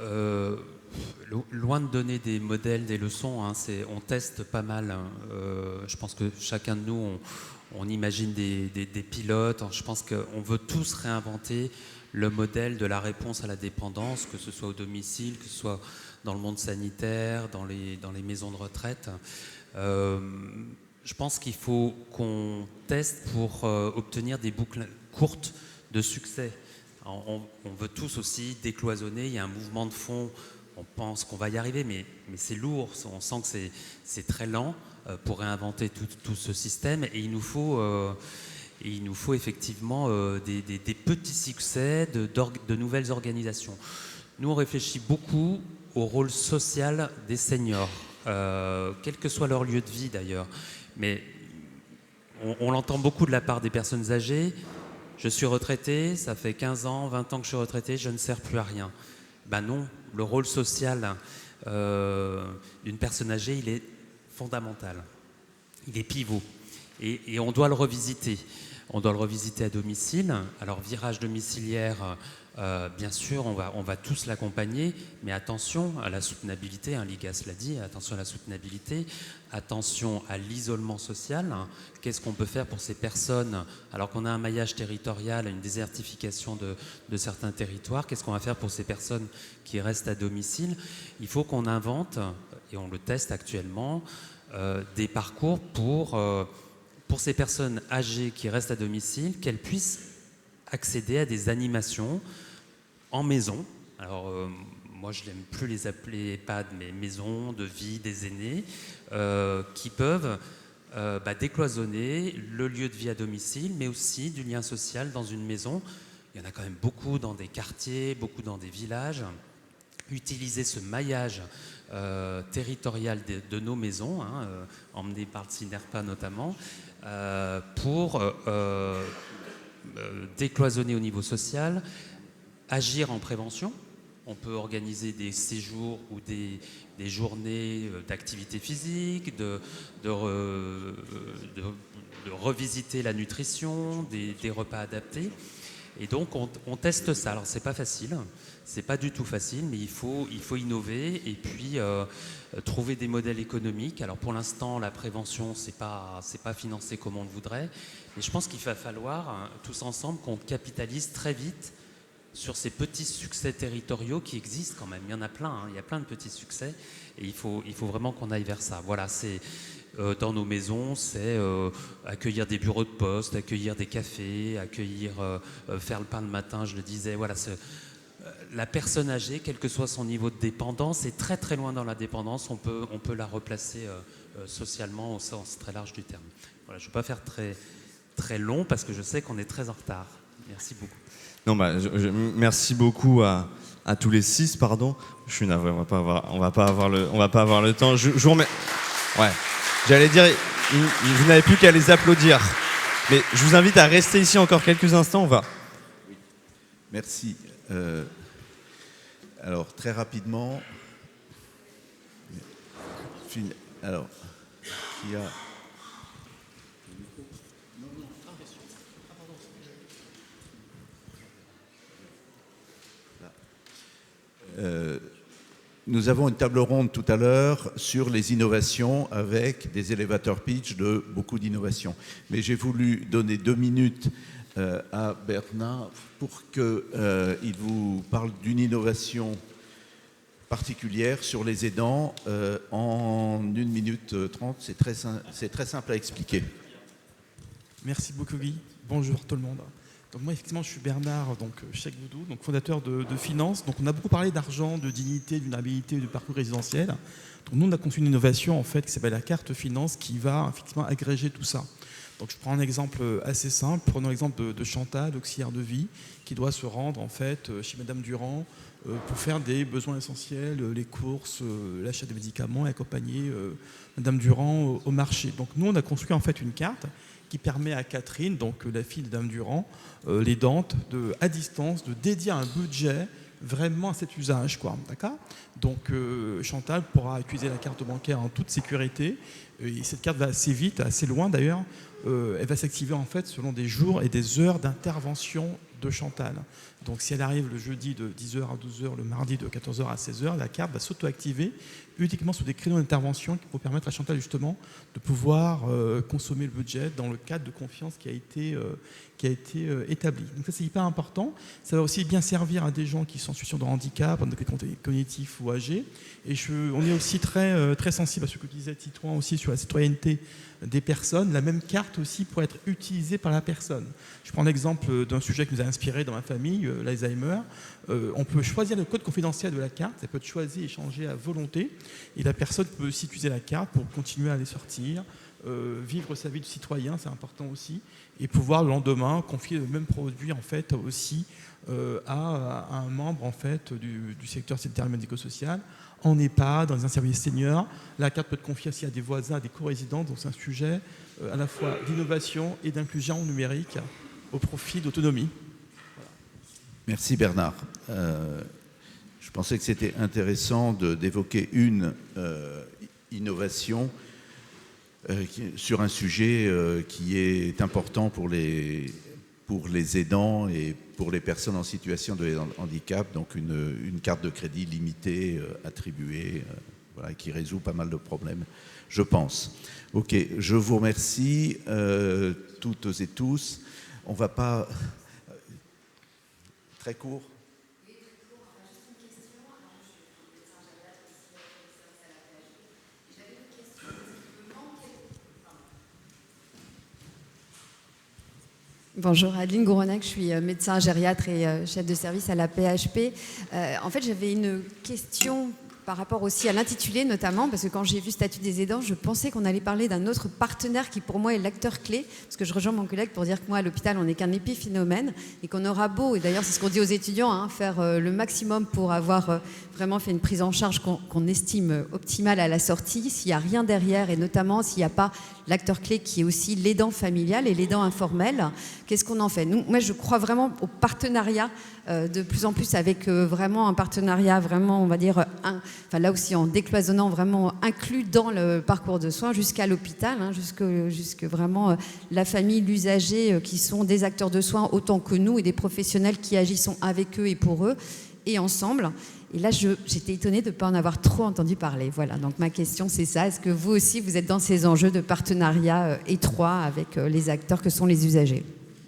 S6: loin de donner des modèles, des leçons, on teste pas mal. Je pense que chacun de nous, on imagine des pilotes. Je pense qu'on veut tous réinventer le modèle de la réponse à la dépendance, que ce soit au domicile, que ce soit dans le monde sanitaire, dans les maisons de retraite. Je pense qu'il faut qu'on teste pour obtenir des boucles courtes de succès. On veut tous aussi décloisonner, il y a un mouvement de fond, on pense qu'on va y arriver, mais c'est lourd, on sent que c'est très lent pour réinventer tout ce système, et il nous faut effectivement des petits succès de nouvelles organisations. Nous, on réfléchit beaucoup au rôle social des seniors, quel que soit leur lieu de vie d'ailleurs. Mais on l'entend beaucoup de la part des personnes âgées. Je suis retraité, ça fait 15 ans, 20 ans que je suis retraité, je ne sers plus à rien. Ben non, le rôle social d'une personne âgée, il est fondamental. Il est pivot. Et on doit le revisiter. On doit le revisiter à domicile. Alors, virage domiciliaire, bien sûr, on va tous l'accompagner, mais attention à la soutenabilité, l'IGAS l'a dit, attention à la soutenabilité, attention à l'isolement social. Qu'est-ce qu'on peut faire pour ces personnes, alors qu'on a un maillage territorial, une désertification de certains territoires, qu'est-ce qu'on va faire pour ces personnes qui restent à domicile? Il faut qu'on invente, et on le teste actuellement, des parcours pour ces personnes âgées qui restent à domicile, qu'elles puissent accéder à des animations en maison. Alors, moi, je n'aime plus les appeler EHPAD, mais maisons de vie des aînés, qui peuvent décloisonner le lieu de vie à domicile, mais aussi du lien social dans une maison. Il y en a quand même beaucoup dans des quartiers, beaucoup dans des villages. Utiliser ce maillage territorial de nos maisons, emmené par le CINERPA notamment, pour décloisonner au niveau social, agir en prévention. On peut organiser des séjours ou des journées d'activité physique, de revisiter la nutrition, des repas adaptés. Et donc on teste ça. Alors c'est pas facile, c'est pas du tout facile, mais il faut innover et puis trouver des modèles économiques. Alors pour l'instant, la prévention, c'est pas financé comme on le voudrait, mais je pense qu'il va falloir tous ensemble qu'on capitalise très vite sur ces petits succès territoriaux qui existent quand même. Il y en a plein, hein. Il y a plein de petits succès et il faut vraiment qu'on aille vers ça. Voilà, c'est dans nos maisons, c'est accueillir des bureaux de poste, accueillir des cafés, faire le pain le matin, je le disais. Voilà, la personne âgée, quel que soit son niveau de dépendance, est très très loin dans la dépendance. On peut la replacer socialement au sens très large du terme. Voilà, je ne vais pas faire très, très long parce que je sais qu'on est très en retard. Merci beaucoup.
S1: Non, merci beaucoup à tous les 6, pardon. Je suis navré, on va pas avoir le temps. Je vous remercie. Ouais. J'allais dire, vous n'avez plus qu'à les applaudir. Mais je vous invite à rester ici encore quelques instants. On va.
S8: Merci. Alors, très rapidement. Alors, qui a. Nous avons une table ronde tout à l'heure sur les innovations avec des elevator pitch de beaucoup d'innovations. Mais j'ai voulu donner 2 minutes à Bernard pour qu'il vous parle d'une innovation particulière sur les aidants en 1 minute 30. C'est très simple à expliquer.
S9: Merci beaucoup Guy. Bonjour tout le monde. Donc moi effectivement je suis Bernard, donc Cheikh Boudou, donc fondateur de Finance. Donc on a beaucoup parlé d'argent, de dignité, de vulnérabilité, de parcours résidentiel. Donc nous on a conçu une innovation en fait qui s'appelle la carte finance qui va effectivement agréger tout ça. Donc je prends un exemple assez simple. Prenons l'exemple de Chantal, auxiliaire de vie, qui doit se rendre en fait chez Madame Durand pour faire des besoins essentiels, les courses, l'achat des médicaments et accompagner Madame Durand au marché. Donc nous on a construit en fait une carte qui permet à Catherine, donc la fille de Dame Durand, l'aidante, à distance, de dédier un budget vraiment à cet usage, quoi. D'accord ? Donc Chantal pourra utiliser la carte bancaire en toute sécurité. Et cette carte va assez vite, assez loin d'ailleurs. Elle va s'activer en fait selon des jours et des heures d'intervention de Chantal. Donc si elle arrive le jeudi de 10h à 12h, le mardi de 14h à 16h, la carte va s'auto-activer uniquement sur des créneaux d'intervention qui vont permettre à Chantal justement de pouvoir consommer le budget dans le cadre de confiance qui a été établi. Donc ça c'est hyper important. Ça va aussi bien servir à des gens qui sont en situation de handicap, cognitif ou âgés. Et on est aussi très, très sensible à ce que disait Titouan aussi sur la citoyenneté des personnes. La même carte aussi pourrait être utilisée par la personne. Je prends l'exemple d'un sujet qui nous a inspiré dans ma famille, l'Alzheimer. On peut choisir le code confidentiel de la carte, ça peut être choisi et changé à volonté, et la personne peut aussi utiliser la carte pour continuer à aller sortir, vivre sa vie de citoyen, c'est important aussi, et pouvoir le lendemain confier le même produit en fait aussi à un membre en fait du secteur sanitaire et médico-social, en EHPAD, dans un service senior. La carte peut être confiée aussi à des voisins, à des co-résidents, donc c'est un sujet à la fois d'innovation et d'inclusion numérique au profit d'autonomie. Voilà.
S8: Merci Bernard. Je pensais que c'était intéressant d'évoquer une innovation sur un sujet qui est important pour les aidants et pour les personnes en situation de handicap, donc une carte de crédit limitée attribuée, voilà, qui résout pas mal de problèmes, je pense. Ok, je vous remercie toutes et tous. On ne va pas... Très court.
S10: Bonjour, Adeline Gouronac, je suis médecin gériatre et chef de service à la PHP. En fait, j'avais une question par rapport aussi à l'intitulé notamment, parce que quand j'ai vu Statut des aidants, je pensais qu'on allait parler d'un autre partenaire qui pour moi est l'acteur clé, parce que je rejoins mon collègue pour dire que moi à l'hôpital on n'est qu'un épiphénomène et qu'on aura beau, et d'ailleurs c'est ce qu'on dit aux étudiants, hein, faire le maximum pour avoir vraiment fait une prise en charge qu'on estime optimale à la sortie, s'il n'y a rien derrière et notamment s'il n'y a pas l'acteur clé qui est aussi l'aidant familial et l'aidant informel, qu'est-ce qu'on en fait? Moi je crois vraiment au partenariat de plus en plus avec vraiment un partenariat vraiment on va dire enfin là aussi en décloisonnant vraiment inclus dans le parcours de soins jusqu'à l'hôpital, hein, jusque vraiment la famille, l'usager qui sont des acteurs de soins autant que nous et des professionnels qui agissons avec eux et pour eux et ensemble. Et là, j'étais étonnée de ne pas en avoir trop entendu parler. Voilà, donc ma question, c'est ça. Est-ce que vous aussi, vous êtes dans ces enjeux de partenariat étroit avec les acteurs que sont les usagers?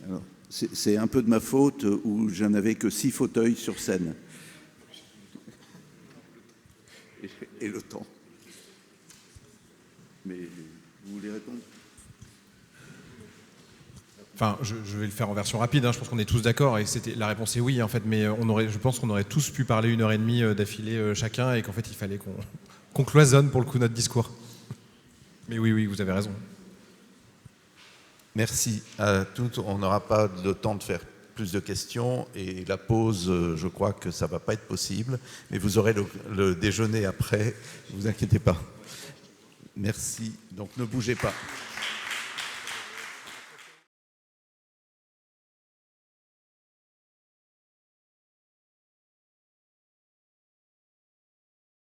S8: Alors, c'est un peu de ma faute où je n'avais que 6 fauteuils sur scène. Et le temps. Mais vous voulez répondre?
S7: Enfin, je vais le faire en version rapide, hein. Je pense qu'on est tous d'accord, et la réponse est oui, en fait, mais je pense qu'on aurait tous pu parler 1h30 d'affilée chacun, et qu'en fait, il fallait qu'on cloisonne, pour le coup, notre discours. Mais oui, vous avez raison.
S8: Merci à tous. On n'aura pas le temps de faire plus de questions, et la pause, je crois que ça ne va pas être possible, mais vous aurez le déjeuner après, ne vous inquiétez pas. Merci, donc ne bougez pas.